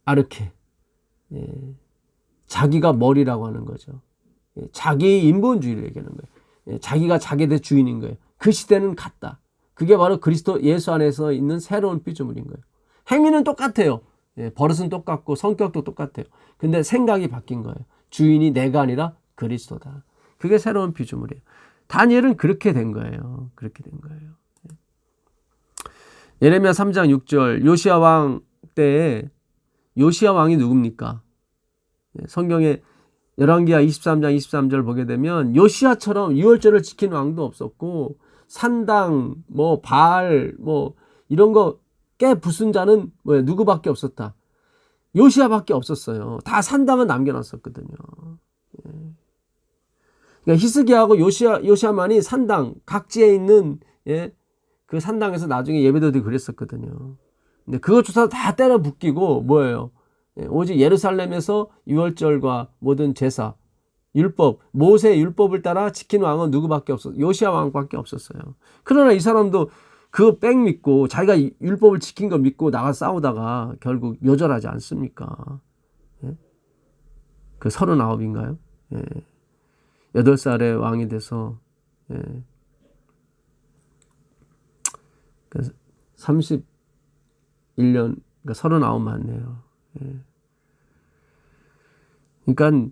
아르케. 자기가 머리라고 하는 거죠. 자기 인본주의를 얘기하는 거예요. 자기가 자기의 주인인 거예요. 그 시대는 갔다. 그게 바로 그리스도 예수 안에서 있는 새로운 피조물인 거예요. 행위는 똑같아요. 버릇은 똑같고 성격도 똑같아요. 근데 생각이 바뀐 거예요. 주인이 내가 아니라 그리스도다. 그게 새로운 피조물이에요. 다니엘은 그렇게 된 거예요. 그렇게 된 거예요. 예레미야 3장 6절 요시야 왕 때에 요시야 왕이 누굽니까? 성경에 열왕기하 23장 23절 보게 되면 요시야처럼 유월절을 지키는 왕도 없었고 산당, 바알, 이런 거 깨 부순 자는 누구밖에 없었다. 요시야밖에 없었어요. 다 산당은 남겨놨었거든요. 그러니까 히스기야하고 요시야만이 산당, 각지에 있는 그 산당에서 나중에 예배도 드리고 그랬었거든요. 근데 그것조차 다 때려 붓기고 뭐예요? 오직 예루살렘에서 유월절과 모든 제사, 율법, 모세의 율법을 따라 지킨 왕은 누구밖에 없었어요? 요시야 왕밖에 없었어요. 그러나 이 사람도 그 백 믿고 자기가 율법을 지킨 거 믿고 나가 싸우다가 결국 요절하지 않습니까? 그 39인가요? 8살에 왕이 돼서 31년, 그러니까 39 맞네요. 그러니까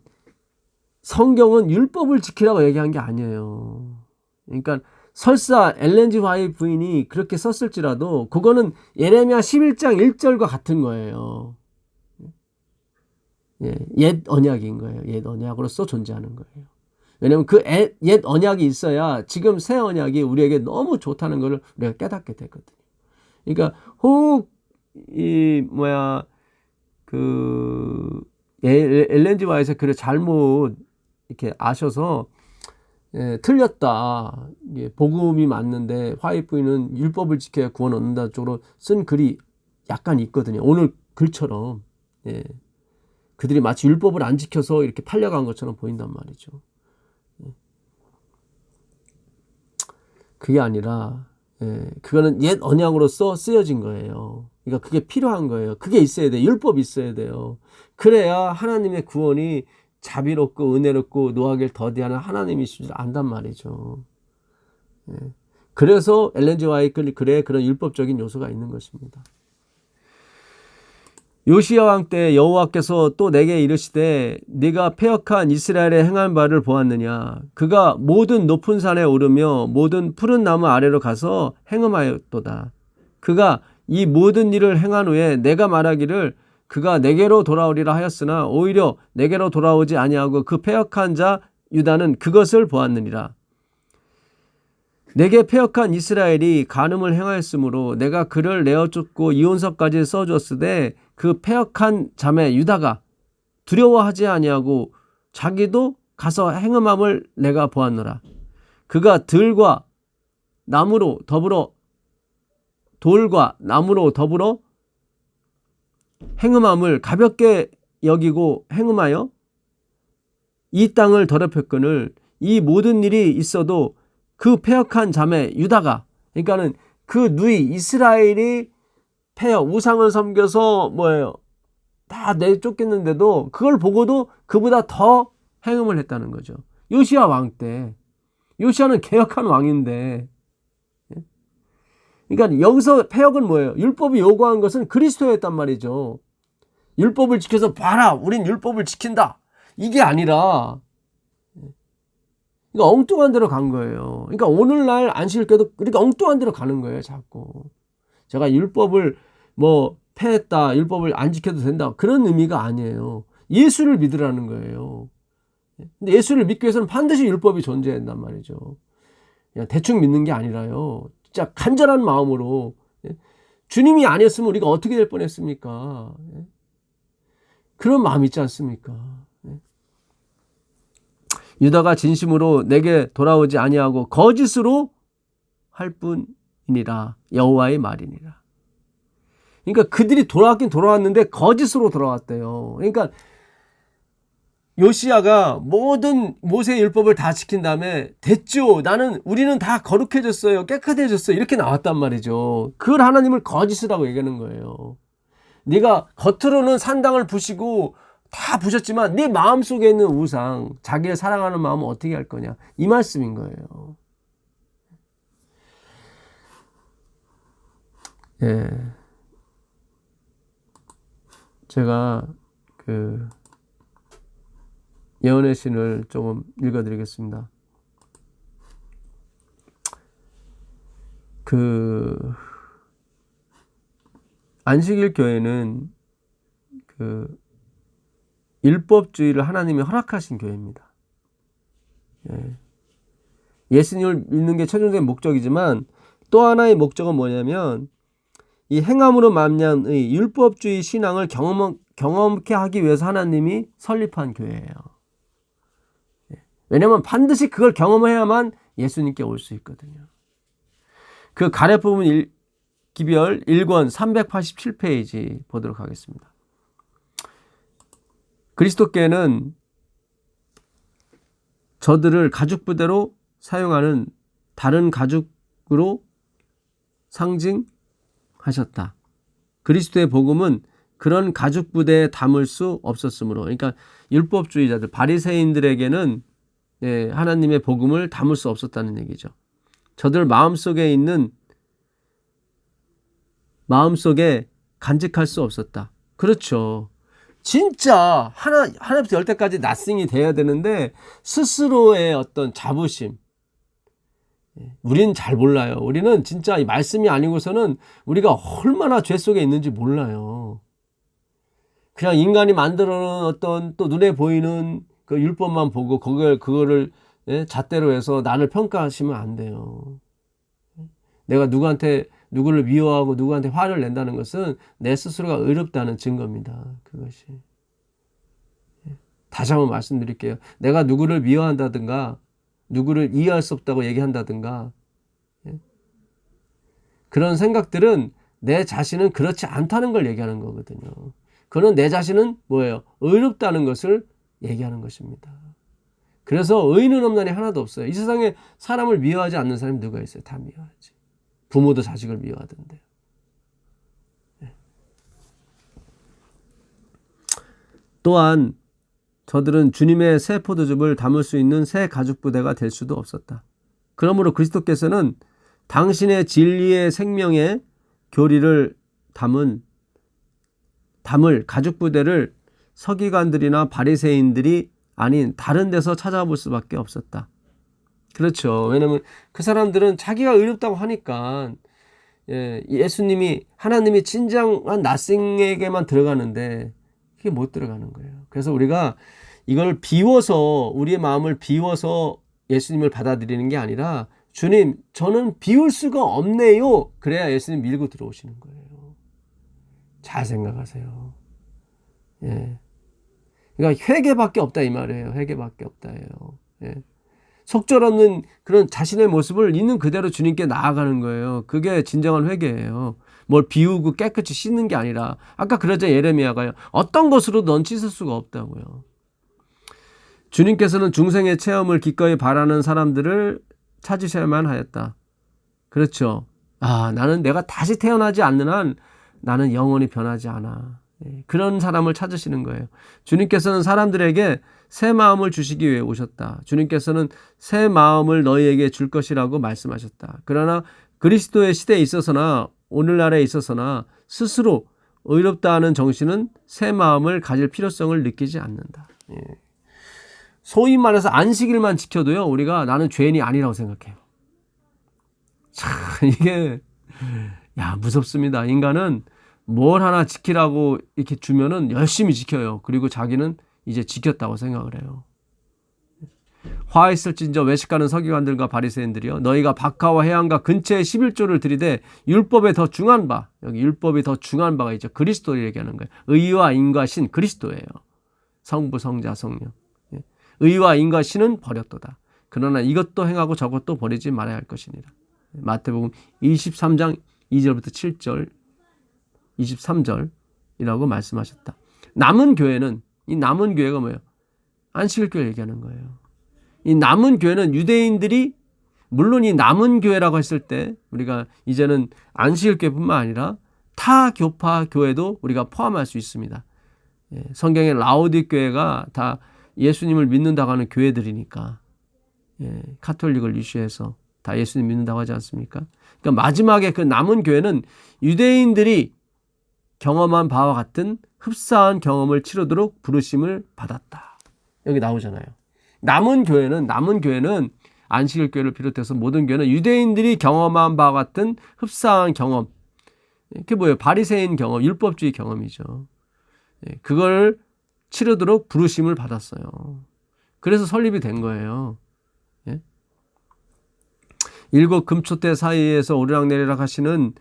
성경은 율법을 지키라고 얘기한 게 아니에요. 그러니까 설사 엘렌 G 화이트 부인이 그렇게 썼을지라도 그거는 예레미야 11장 1절과 같은 거예요. 옛 언약인 거예요. 옛 언약으로서 존재하는 거예요. 왜냐하면 그 옛 언약이 있어야 지금 새 언약이 우리에게 너무 좋다는 것을 우리가 깨닫게 되거든요. 그러니까 혹 엘렌 G 화이트의 글을 잘못 이렇게 아셔서 틀렸다. 복음이 맞는데 화이트 부인은 율법을 지켜야 구원 얻는다 쪽으로 쓴 글이 약간 있거든요. 오늘 글처럼 그들이 마치 율법을 안 지켜서 이렇게 팔려간 것처럼 보인단 말이죠. 그게 아니라 그거는 옛 언약으로서 쓰여진 거예요. 그러니까 그게 필요한 거예요. 그게 있어야 돼요. 율법이 있어야 돼요. 그래야 하나님의 구원이 자비롭고 은혜롭고 노하기를 더디하는 하나님이신 줄 안단 말이죠. 그래서 엘렌 G 화이트 글에 그런 율법적인 요소가 있는 것입니다. 요시야 왕 때 여호와께서 또 내게 이르시되 네가 패역한 이스라엘의 행한 바를 보았느냐. 그가 모든 높은 산에 오르며 모든 푸른 나무 아래로 가서 행음하였도다. 그가 이 모든 일을 행한 후에 내가 말하기를 그가 내게로 돌아오리라 하였으나 오히려 내게로 돌아오지 아니하고 그 패역한 자 유다는 그것을 보았느니라. 내게 패역한 이스라엘이 간음을 행하였으므로 내가 그를 내어 쫓고 이혼서까지 써주었으되 그 패역한 자매 유다가 두려워하지 아니하고 자기도 가서 행음함을 내가 보았노라. 그가 돌과 나무로 더불어 행음함을 가볍게 여기고 행음하여 이 땅을 더럽혔거늘 이 모든 일이 있어도 그 패역한 자매 유다가, 그러니까는 그 누이 이스라엘이 패역 우상을 섬겨서 다 내쫓겼는데도 그걸 보고도 그보다 더 행음을 했다는 거죠. 요시야 왕 때. 요시야는 개혁한 왕인데. 그러니까 여기서 패역은 뭐예요? 율법이 요구한 것은 그리스도였단 말이죠. 율법을 지켜서 봐라, 우린 율법을 지킨다. 이게 아니라 그러니까 엉뚱한 데로 간 거예요. 그러니까 오늘날 안식일교도 그러니까 엉뚱한 데로 가는 거예요, 자꾸. 제가 율법을 패했다, 율법을 안 지켜도 된다, 그런 의미가 아니에요. 예수를 믿으라는 거예요. 근데 예수를 믿기 위해서는 반드시 율법이 존재해야 된단 말이죠. 그냥 대충 믿는 게 아니라요. 진짜 간절한 마음으로. 주님이 아니었으면 우리가 어떻게 될 뻔했습니까? 그런 마음 있지 않습니까? 유다가 진심으로 내게 돌아오지 아니하고 거짓으로 할 뿐이니라. 여호와의 말이니라. 그러니까 그들이 돌아왔긴 돌아왔는데 거짓으로 돌아왔대요. 그러니까 요시야가 모든 모세의 율법을 다 지킨 다음에 됐죠. 우리는 다 거룩해졌어요. 깨끗해졌어요. 이렇게 나왔단 말이죠. 그걸 하나님을 거짓이라고 얘기하는 거예요. 네가 겉으로는 산당을 부시고 다 부셨지만 네 마음속에 있는 우상, 자기를 사랑하는 마음은 어떻게 할 거냐, 이 말씀인 거예요. 예. 제가 그 예언의 신을 조금 읽어드리겠습니다. 그 안식일 교회는 그 율법주의를 하나님이 허락하신 교회입니다. 예. 예수님을 믿는 게 최종적인 목적이지만 또 하나의 목적은 뭐냐면 이 행함으로 말미암은 율법주의 신앙을 경험케 하기 위해서 하나님이 설립한 교회예요. 왜냐하면 반드시 그걸 경험해야만 예수님께 올 수 있거든요. 그 가래 부분 기별 1권 387페이지 보도록 하겠습니다. 그리스도께는 저들을 가죽부대로 사용하는 다른 가죽으로 상징하셨다. 그리스도의 복음은 그런 가죽부대에 담을 수 없었으므로, 그러니까 율법주의자들, 바리새인들에게는 하나님의 복음을 담을 수 없었다는 얘기죠. 저들 마음속에 간직할 수 없었다. 그렇죠. 진짜 하나부터 10대까지 낫싱이 돼야 되는데 스스로의 어떤 자부심, 우리는 잘 몰라요. 우리는 진짜 이 말씀이 아니고서는 우리가 얼마나 죄 속에 있는지 몰라요. 그냥 인간이 만들어 놓은 어떤 또 눈에 보이는 그 율법만 보고 그거를 잣대로 해서 나를 평가하시면 안 돼요. 내가 누구를 미워하고 누구한테 화를 낸다는 것은 내 스스로가 의롭다는 증거입니다. 그것이. 다시 한번 말씀드릴게요. 내가 누구를 미워한다든가 누구를 이해할 수 없다고 얘기한다든가 그런 생각들은 내 자신은 그렇지 않다는 걸 얘기하는 거거든요. 그는 내 자신은 뭐예요? 의롭다는 것을 얘기하는 것입니다. 그래서 의인은 없나니 하나도 없어요. 이 세상에 사람을 미워하지 않는 사람이 누가 있어요? 다 미워하지. 부모도 자식을 미워하던데요. 또한 저들은 주님의 새 포도즙을 담을 수 있는 새 가죽부대가 될 수도 없었다. 그러므로 그리스도께서는 당신의 진리의 생명의 교리를 담을 가죽부대를 서기관들이나 바리새인들이 아닌 다른 데서 찾아볼 수밖에 없었다. 그렇죠. 왜냐하면 그 사람들은 자기가 의롭다고 하니까 예수님이, 하나님이 진정한 낫싱에게만 들어가는데 이게 못 들어가는 거예요. 그래서 우리가 이걸 비워서, 우리의 마음을 비워서 예수님을 받아들이는 게 아니라, 주님, 저는 비울 수가 없네요. 그래야 예수님 밀고 들어오시는 거예요. 잘 생각하세요. 예. 그러니까 회개밖에 없다 이 말이에요. 회개밖에 없다예요. 예. 속절없는 그런 자신의 모습을 있는 그대로 주님께 나아가는 거예요. 그게 진정한 회개예요. 뭘 비우고 깨끗이 씻는 게 아니라, 아까 그러자 예레미야가요, 어떤 것으로 넌 씻을 수가 없다고요. 주님께서는 중생의 체험을 기꺼이 바라는 사람들을 찾으셔야만 하였다. 그렇죠. 나는 내가 다시 태어나지 않는 한 나는 영원히 변하지 않아. 그런 사람을 찾으시는 거예요. 주님께서는 사람들에게 새 마음을 주시기 위해 오셨다. 주님께서는 새 마음을 너희에게 줄 것이라고 말씀하셨다. 그러나 그리스도의 시대에 있어서나 오늘날에 있어서나 스스로 의롭다 하는 정신은 새 마음을 가질 필요성을 느끼지 않는다. 소위 말해서 안식일만 지켜도요, 우리가 나는 죄인이 아니라고 생각해요. 참, 이게 무섭습니다. 인간은 뭘 하나 지키라고 이렇게 주면은 열심히 지켜요. 그리고 자기는 이제 지켰다고 생각을 해요. 화 있을진저 외식하는 서기관들과 바리새인들이요, 너희가 박하와 해안가 근처에 11조를 들이되 율법에 더 중한 바, 여기 율법이 더 중한 바가 있죠. 그리스도를 얘기하는 거예요. 의와 인과 신 그리스도예요. 성부 성자 성령. 의와 인과 신은 버렸도다. 그러나 이것도 행하고 저것도 버리지 말아야 할 것이니라. 마태복음 23장 2절부터 7절 23절이라고 말씀하셨다. 남은 교회는, 이 남은 교회가 뭐예요? 안식일 교회 얘기하는 거예요. 이 남은 교회는 유대인들이, 물론 이 남은 교회라고 했을 때 우리가 이제는 안식일 교회뿐만 아니라 타 교파 교회도 우리가 포함할 수 있습니다. 성경의 라오디 교회가 다 예수님을 믿는다고 하는 교회들이니까. 카톨릭을 이슈해서 다 예수님 믿는다고 하지 않습니까? 그러니까 마지막에 그 남은 교회는 유대인들이 경험한 바와 같은 흡사한 경험을 치르도록 부르심을 받았다. 여기 나오잖아요. 남은 교회는 안식일 교회를 비롯해서 모든 교회는 유대인들이 경험한 바와 같은 흡사한 경험. 그게 뭐예요? 바리새인 경험, 율법주의 경험이죠. 그걸 치르도록 부르심을 받았어요. 그래서 설립이 된 거예요. 일곱 금초대 사이에서 오르락내리락 하시는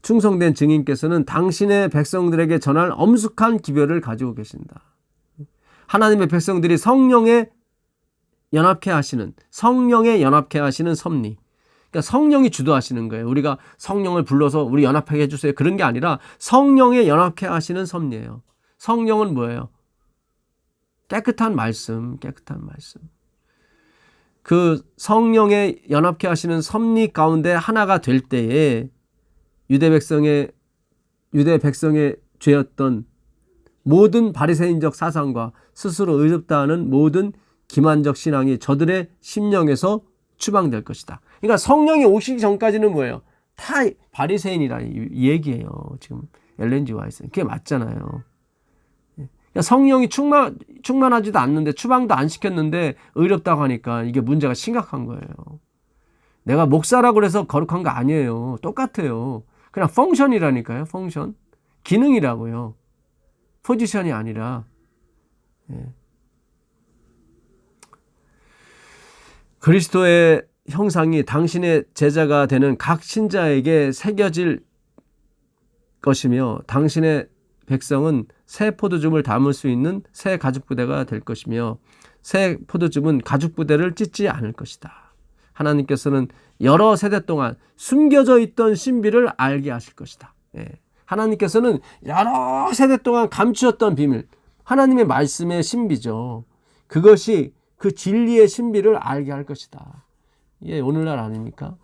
충성된 증인께서는 당신의 백성들에게 전할 엄숙한 기별을 가지고 계신다. 하나님의 백성들이 성령에 연합케 하시는 섭리. 그러니까 성령이 주도하시는 거예요. 우리가 성령을 불러서 우리 연합하게 해주세요. 그런 게 아니라 성령에 연합케 하시는 섭리예요. 성령은 뭐예요? 깨끗한 말씀. 그 성령에 연합케 하시는 섭리 가운데 하나가 될 때에 유대 백성의 죄였던 모든 바리새인적 사상과 스스로 의롭다 하는 모든 기만적 신앙이 저들의 심령에서 추방될 것이다. 그러니까 성령이 오시기 전까지는 뭐예요? 다 바리새인이라는 얘기예요. 지금 엘렌 G 화이트는 그게 맞잖아요. 그러니까 성령이 충만하지도 않는데 추방도 안 시켰는데 의롭다고 하니까 이게 문제가 심각한 거예요. 내가 목사라고 그래서 거룩한 거 아니에요. 똑같아요. 그냥 펑션이라니까요. 펑션. 기능이라고요. 포지션이 아니라. 그리스도의 형상이 당신의 제자가 되는 각 신자에게 새겨질 것이며 당신의 백성은 새 포도즙을 담을 수 있는 새 가죽부대가 될 것이며 새 포도즙은 가죽부대를 찢지 않을 것이다. 하나님께서는 여러 세대 동안 숨겨져 있던 신비를 알게 하실 것이다. 하나님께서는 여러 세대 동안 감추었던 비밀, 하나님의 말씀의 신비죠. 그것이 그 진리의 신비를 알게 할 것이다. 예, 오늘날 아닙니까?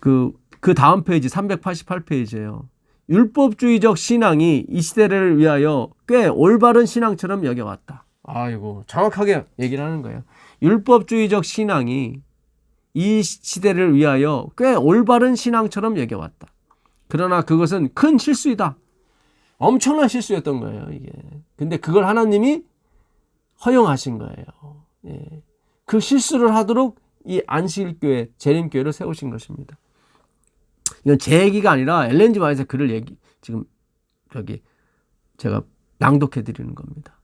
그 다음 페이지 388페이지예요. 율법주의적 신앙이 이 시대를 위하여 꽤 올바른 신앙처럼 여겨왔다. 아이고, 정확하게 얘기를 하는 거예요. 율법주의적 신앙이 이 시대를 위하여 꽤 올바른 신앙처럼 여겨왔다. 그러나 그것은 큰 실수이다. 엄청난 실수였던 거예요, 이게. 근데 그걸 하나님이 허용하신 거예요. 그 실수를 하도록 이 안식일교회, 재림교회를 세우신 것입니다. 이건 제 얘기가 아니라 엘렌 G 화이트의 글을 지금 제가 낭독해 드리는 겁니다.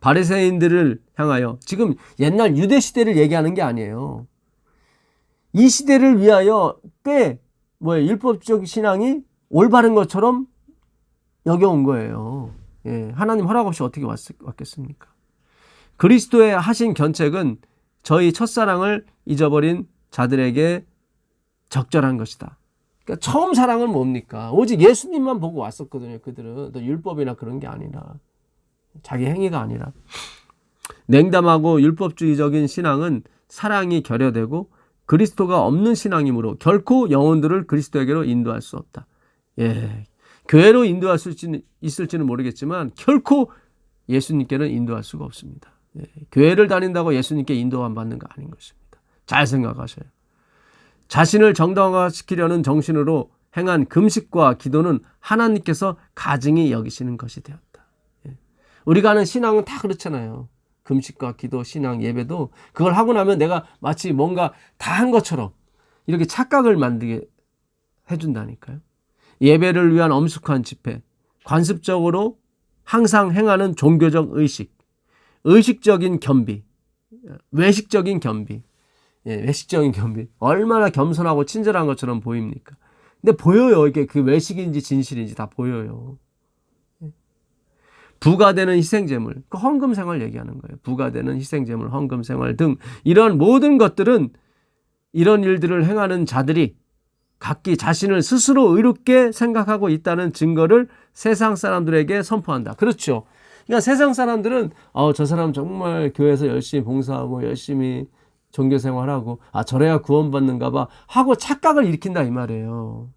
바리새인들을 향하여 지금 옛날 유대 시대를 얘기하는 게 아니에요. 이 시대를 위하여 꽤 율법적 신앙이 올바른 것처럼 여겨온 거예요. 하나님 허락 없이 어떻게 왔겠습니까? 그리스도의 하신 견책은 저희 첫사랑을 잊어버린 자들에게 적절한 것이다. 그러니까 처음 사랑은 뭡니까? 오직 예수님만 보고 왔었거든요. 그들은 율법이나 그런 게 아니라 자기 행위가 아니라 냉담하고 율법주의적인 신앙은 사랑이 결여되고 그리스도가 없는 신앙이므로 결코 영혼들을 그리스도에게로 인도할 수 없다. 교회로 인도할 수 있을지는 모르겠지만 결코 예수님께는 인도할 수가 없습니다. 교회를 다닌다고 예수님께 인도 안 받는 거 아닌 것입니다. 잘 생각하셔요. 자신을 정당화시키려는 정신으로 행한 금식과 기도는 하나님께서 가증히 여기시는 것이 되었다. 우리가 하는 신앙은 다 그렇잖아요. 금식과 기도, 신앙, 예배도 그걸 하고 나면 내가 마치 뭔가 다 한 것처럼 이렇게 착각을 만들게 해준다니까요. 예배를 위한 엄숙한 집회, 관습적으로 항상 행하는 종교적 의식, 의식적인 겸비, 외식적인 겸비. 외식적인 겸비. 얼마나 겸손하고 친절한 것처럼 보입니까? 근데 보여요. 이게 그 외식인지 진실인지 다 보여요. 부가되는 희생제물, 그 헌금생활 얘기하는 거예요. 부가되는 희생제물, 헌금생활 등 이런 모든 것들은 이런 일들을 행하는 자들이 각기 자신을 스스로 의롭게 생각하고 있다는 증거를 세상 사람들에게 선포한다. 그렇죠. 그러니까 세상 사람들은 저 사람 정말 교회에서 열심히 봉사하고 열심히 종교생활하고 저래야 구원받는가 봐 하고 착각을 일으킨다 이 말이에요.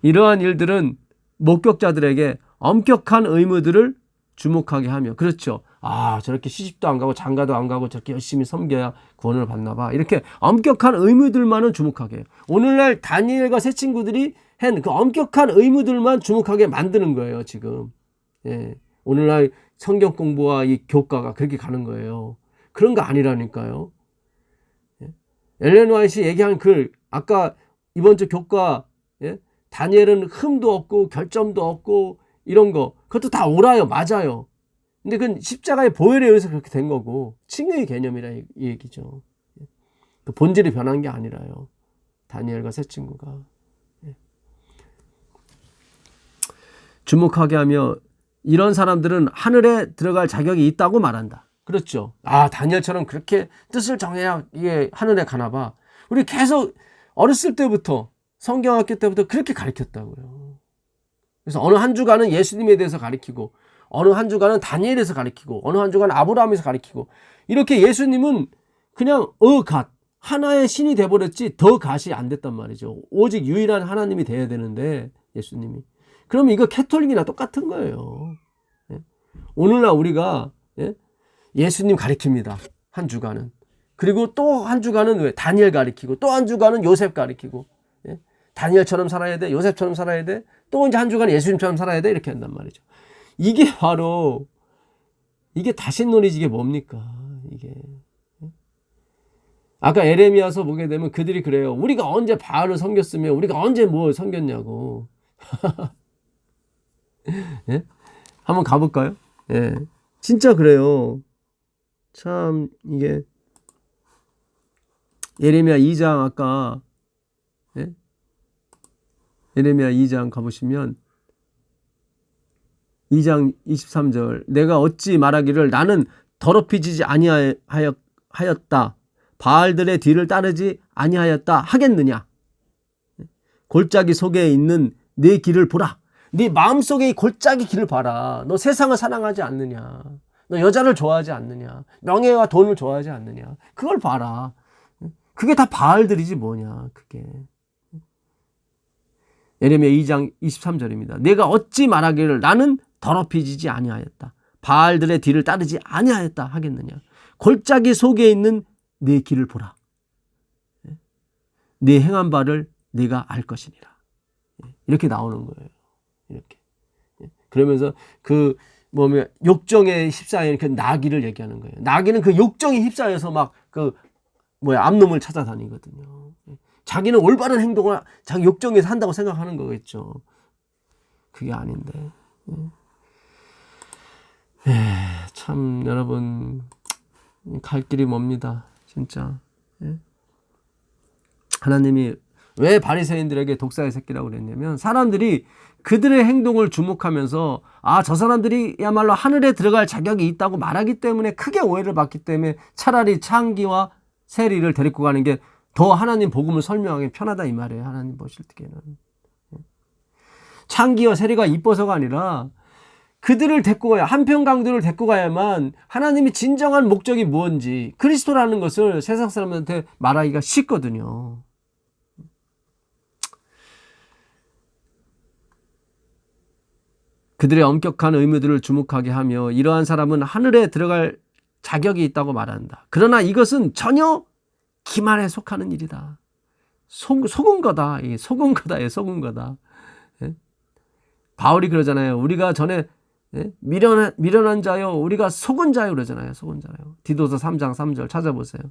이러한 일들은 목격자들에게 엄격한 의무들을 주목하게 하며, 그렇죠. 아, 저렇게 시집도 안 가고 장가도 안 가고 저렇게 열심히 섬겨야 구원을 받나 봐. 이렇게 엄격한 의무들만은 주목하게 해요. 오늘날 다니엘과 세 친구들이 한 그 엄격한 의무들만 주목하게 만드는 거예요, 지금. 예. 오늘날 성경 공부와 이 교과가 그렇게 가는 거예요. 그런 거 아니라니까요. 예. 엘렌 화이트 얘기한 글, 아까 이번 주 교과, 예? 다니엘은 흠도 없고 결점도 없고 이런 거, 그것도 다 옳아요, 맞아요. 근데 그건 십자가의 보혈에 의해서 그렇게 된 거고, 칭의의 개념이라 이 얘기죠. 그 본질이 변한 게 아니라요. 다니엘과 세 친구가. 주목하게 하며 이런 사람들은 하늘에 들어갈 자격이 있다고 말한다. 그렇죠. 아, 다니엘처럼 그렇게 뜻을 정해야 이게 하늘에 가나 봐. 우리 계속 어렸을 때부터 성경학교 때부터 그렇게 가르쳤다고요. 그래서 어느 한 주간은 예수님에 대해서 가르치고, 어느 한 주간은 다니엘에서 가르치고, 어느 한 주간은 아브라함에서 가르치고, 이렇게 예수님은 그냥 갓 하나의 신이 돼버렸지 더 갓이 안 됐단 말이죠. 오직 유일한 하나님이 돼야 되는데, 예수님이. 그러면 이거 캐톨릭이나 똑같은 거예요. 오늘날 우리가 예수님 가르칩니다. 한 주간은. 그리고 또 한 주간은 왜? 다니엘 가르치고, 또 한 주간은 요셉 가르치고, 다니엘처럼 살아야 돼, 요셉처럼 살아야 돼, 또 이제 한 주간 예수님처럼 살아야 돼, 이렇게 한단 말이죠. 이게 바로, 이게 다신론이지, 이게 뭡니까? 이게. 아까 에레미야서 보게 되면 그들이 그래요. 우리가 언제 바알을 섬겼으며, 우리가 언제 뭘 섬겼냐고. 예? 한번 가볼까요? 예. 진짜 그래요. 참, 이게, 예레미야 2장 아까, 예? 예레미야 2장 가보시면 2장 23절, 내가 어찌 말하기를 나는 더럽히지지 아니하였다, 바알들의 뒤를 따르지 아니하였다 하겠느냐. 골짜기 속에 있는 네 길을 보라. 네 마음속에 이 골짜기 길을 봐라. 너 세상을 사랑하지 않느냐, 너 여자를 좋아하지 않느냐, 명예와 돈을 좋아하지 않느냐, 그걸 봐라. 그게 다 바알들이지 뭐냐, 그게. 예레미야 2장 23절입니다. 내가 어찌 말하기를 나는 더럽히지지 아니하였다, 바알들의 뒤를 따르지 아니하였다 하겠느냐. 골짜기 속에 있는 네 길을 보라. 네 행한 바를 네가 알 것이니라. 이렇게 나오는 거예요. 이렇게. 그러면서 그 뭐면 욕정에 휩싸인 그 나귀를 얘기하는 거예요. 나귀는 그 욕정에 휩싸여서 막 그 암놈을 찾아다니거든요. 자기는 올바른 행동을 자기 욕정에서 한다고 생각하는 거겠죠. 그게 아닌데. 참 여러분, 갈 길이 멉니다. 진짜. 하나님이 왜 바리새인들에게 독사의 새끼라고 그랬냐면, 사람들이 그들의 행동을 주목하면서 아, 저 사람들이야말로 하늘에 들어갈 자격이 있다고 말하기 때문에 크게 오해를 받기 때문에 차라리 창기와 세리를 데리고 가는 게 더 하나님 복음을 설명하기 편하다, 이 말이에요. 하나님 보실 때는. 창기와 세리가 이뻐서가 아니라 그들을 데리고 가야, 한평강도를 데리고 가야만 하나님이 진정한 목적이 무엇인지, 그리스도라는 것을 세상 사람들한테 말하기가 쉽거든요. 그들의 엄격한 의무들을 주목하게 하며 이러한 사람은 하늘에 들어갈 자격이 있다고 말한다. 그러나 이것은 전혀 기만에 속하는 일이다. 속은 거다. 속은 거다. 속은 거다. 바울이 그러잖아요. 우리가 전에 미련한 자요, 우리가 속은 자요 그러잖아요. 속은 자요. 디도서 3장 3절 찾아보세요.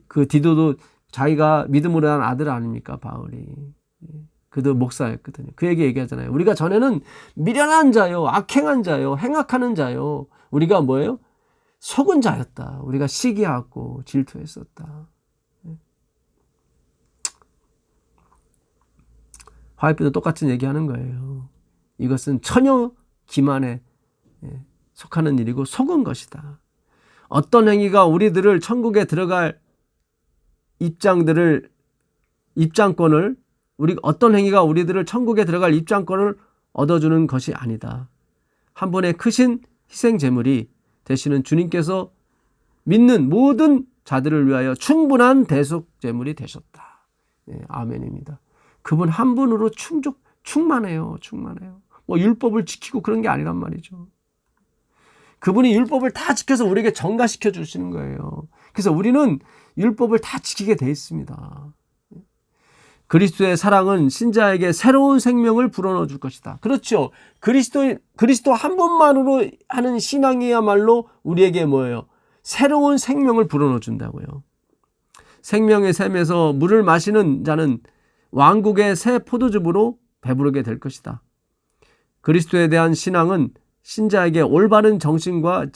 그 디도도 자기가 믿음으로 난 아들 아닙니까, 바울이. 그도 목사였거든요. 그 얘기하잖아요. 우리가 전에는 미련한 자요, 악행한 자요, 행악하는 자요, 우리가 뭐예요? 속은 자였다. 우리가 시기하고 질투했었다. 화이트도 똑같은 얘기하는 거예요. 이것은 전혀 기만에 속하는 일이고 속은 것이다. 어떤 행위가 우리들을 천국에 들어갈 어떤 행위가 우리들을 천국에 들어갈 입장권을 얻어주는 것이 아니다. 한 번의 크신 희생 제물이 되시는 주님께서 믿는 모든 자들을 위하여 충분한 대속 제물이 되셨다. 아멘입니다. 그분 한 분으로 충만해요. 뭐 율법을 지키고 그런 게 아니란 말이죠. 그분이 율법을 다 지켜서 우리에게 전가시켜 주시는 거예요. 그래서 우리는 율법을 다 지키게 돼 있습니다. 그리스도의 사랑은 신자에게 새로운 생명을 불어넣어 줄 것이다. 그렇죠. 그리스도 한 분만으로 하는 신앙이야말로 우리에게 뭐예요? 새로운 생명을 불어넣어 준다고요. 생명의 샘에서 물을 마시는 자는 왕국의 새 포도즙으로 배부르게 될 것이다. 그리스도에 대한 신앙은 신자에게 올바른 정신과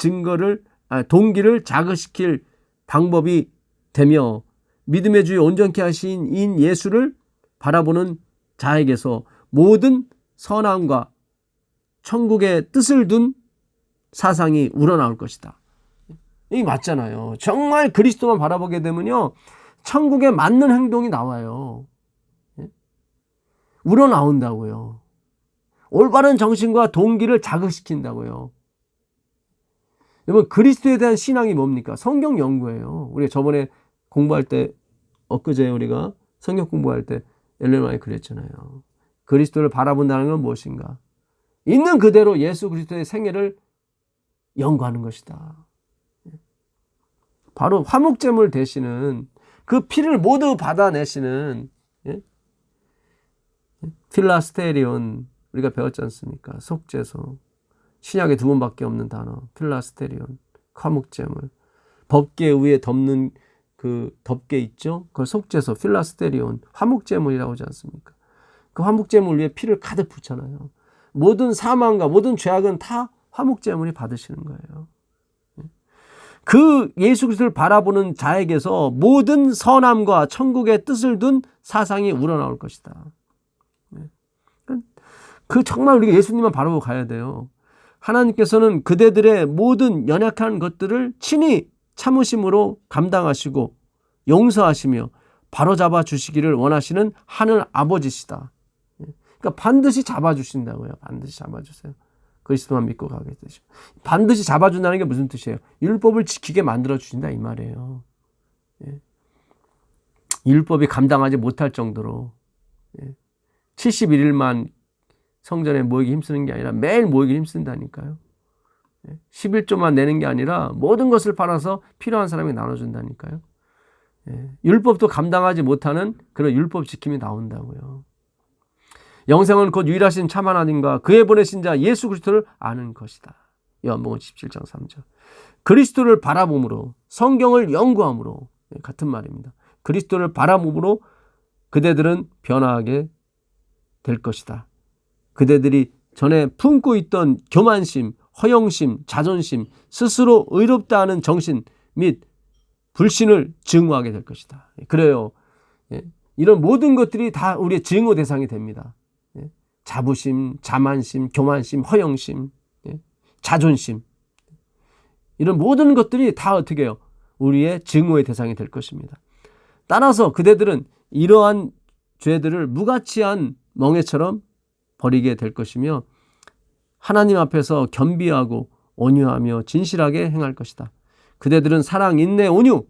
동기를 자극시킬 방법이 되며 믿음의 주에 온전케 하신 인 예수를 바라보는 자에게서 모든 선함과 천국의 뜻을 둔 사상이 우러나올 것이다. 이게 맞잖아요. 정말 그리스도만 바라보게 되면요, 천국에 맞는 행동이 나와요. 우러나온다고요. 올바른 정신과 동기를 자극시킨다고요. 여러분, 그리스도에 대한 신앙이 뭡니까? 성경 연구예요. 우리가 저번에 공부할 때, 엊그제 우리가 성경 공부할 때 엘레나에 그랬잖아요. 그리스도를 바라본다는 건 무엇인가? 있는 그대로 예수 그리스도의 생애를 연구하는 것이다. 바로 화목제물 되시는 그 피를 모두 받아내시는 필라스테리온, 우리가 배웠지 않습니까? 속죄소. 신약에 2번밖에 없는 단어. 필라스테리온, 화목제물. 법계 위에 덮는 그 덮개 있죠? 그걸 속죄소, 필라스테리온, 화목제물이라고 하지 않습니까? 그 화목제물 위에 피를 가득 붓잖아요. 모든 사망과 모든 죄악은 다 화목제물이 받으시는 거예요. 그 예수 그리스도를 바라보는 자에게서 모든 선함과 천국의 뜻을 둔 사상이 우러나올 것이다. 그 정말 우리가 예수님만 바라보고 가야 돼요. 하나님께서는 그대들의 모든 연약한 것들을 친히 참으심으로 감당하시고 용서하시며 바로잡아 주시기를 원하시는 하늘 아버지시다. 그러니까 반드시 잡아주신다고요. 반드시 잡아주세요. 그리스도만 믿고 가게 되죠. 반드시 잡아준다는 게 무슨 뜻이에요? 율법을 지키게 만들어 주신다 이 말이에요. 율법이 감당하지 못할 정도로 71일만 성전에 모이기 힘쓰는 게 아니라 매일 모이기 힘쓴다니까요. 11조만 내는 게 아니라 모든 것을 팔아서 필요한 사람에게 나눠준다니까요. 율법도 감당하지 못하는 그런 율법 지킴이 나온다고요. 영생은 곧 유일하신 참 하나님과 그의 보내신 자 예수 그리스도를 아는 것이다. 요한복음 17장 3절. 그리스도를 바라봄으로, 성경을 연구함으로, 같은 말입니다. 그리스도를 바라봄으로 그대들은 변화하게 될 것이다. 그대들이 전에 품고 있던 교만심, 허영심, 자존심, 스스로 의롭다 하는 정신 및 불신을 증오하게 될 것이다. 그래요. 이런 모든 것들이 다 우리의 증오 대상이 됩니다. 자부심, 자만심, 교만심, 허영심, 자존심. 이런 모든 것들이 다 어떻게 해요? 우리의 증오의 대상이 될 것입니다. 따라서 그대들은 이러한 죄들을 무가치한 멍에처럼 버리게 될 것이며 하나님 앞에서 겸비하고 온유하며 진실하게 행할 것이다. 그대들은 사랑, 인내, 온유,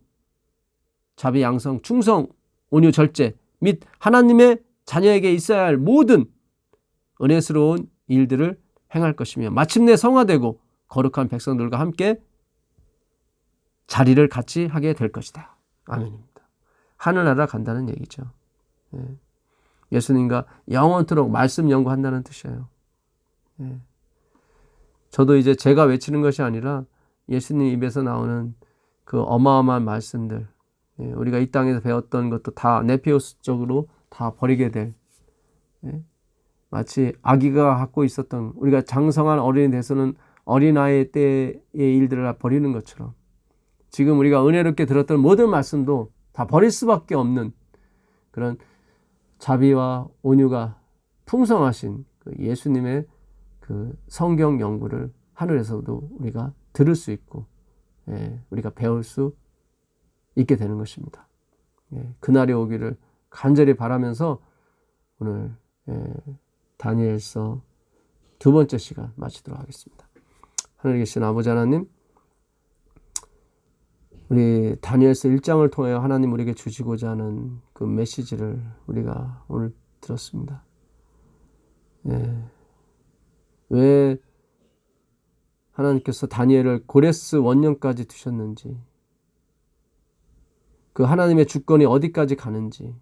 자비, 양성, 충성, 온유, 절제 및 하나님의 자녀에게 있어야 할 모든 은혜스러운 일들을 행할 것이며 마침내 성화되고 거룩한 백성들과 함께 자리를 같이 하게 될 것이다. 아멘입니다. 하늘나라 간다는 얘기죠. 예수님과 영원토록 말씀 연구한다는 뜻이에요. 저도 이제 제가 외치는 것이 아니라 예수님 입에서 나오는 그 어마어마한 말씀들, 우리가 이 땅에서 배웠던 것도 다 네피오스적으로 다 버리게 될, 마치 아기가 갖고 있었던, 우리가 장성한 어린이 돼서는 어린아이 때의 일들을 버리는 것처럼 지금 우리가 은혜롭게 들었던 모든 말씀도 다 버릴 수밖에 없는 그런 자비와 온유가 풍성하신 그 예수님의 그 성경 연구를 하늘에서도 우리가 들을 수 있고, 우리가 배울 수 있게 되는 것입니다. 그날이 오기를 간절히 바라면서 오늘 다니엘서 2번째 시간 마치도록 하겠습니다. 하늘에 계신 아버지 하나님, 우리 다니엘서 1장을 통해 하나님 우리에게 주시고자 하는 그 메시지를 우리가 오늘 들었습니다. 왜 하나님께서 다니엘을 고레스 원년까지 두셨는지, 그 하나님의 주권이 어디까지 가는지.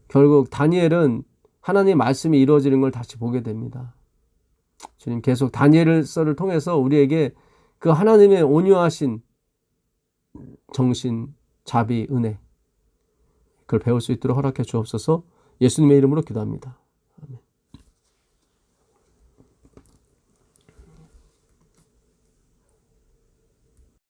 결국 다니엘은 하나님의 말씀이 이루어지는 걸 다시 보게 됩니다. 주님 계속 다니엘서를 통해서 우리에게 그 하나님의 온유하신 정신, 자비, 은혜, 그걸 배울 수 있도록 허락해 주옵소서. 예수님의 이름으로 기도합니다.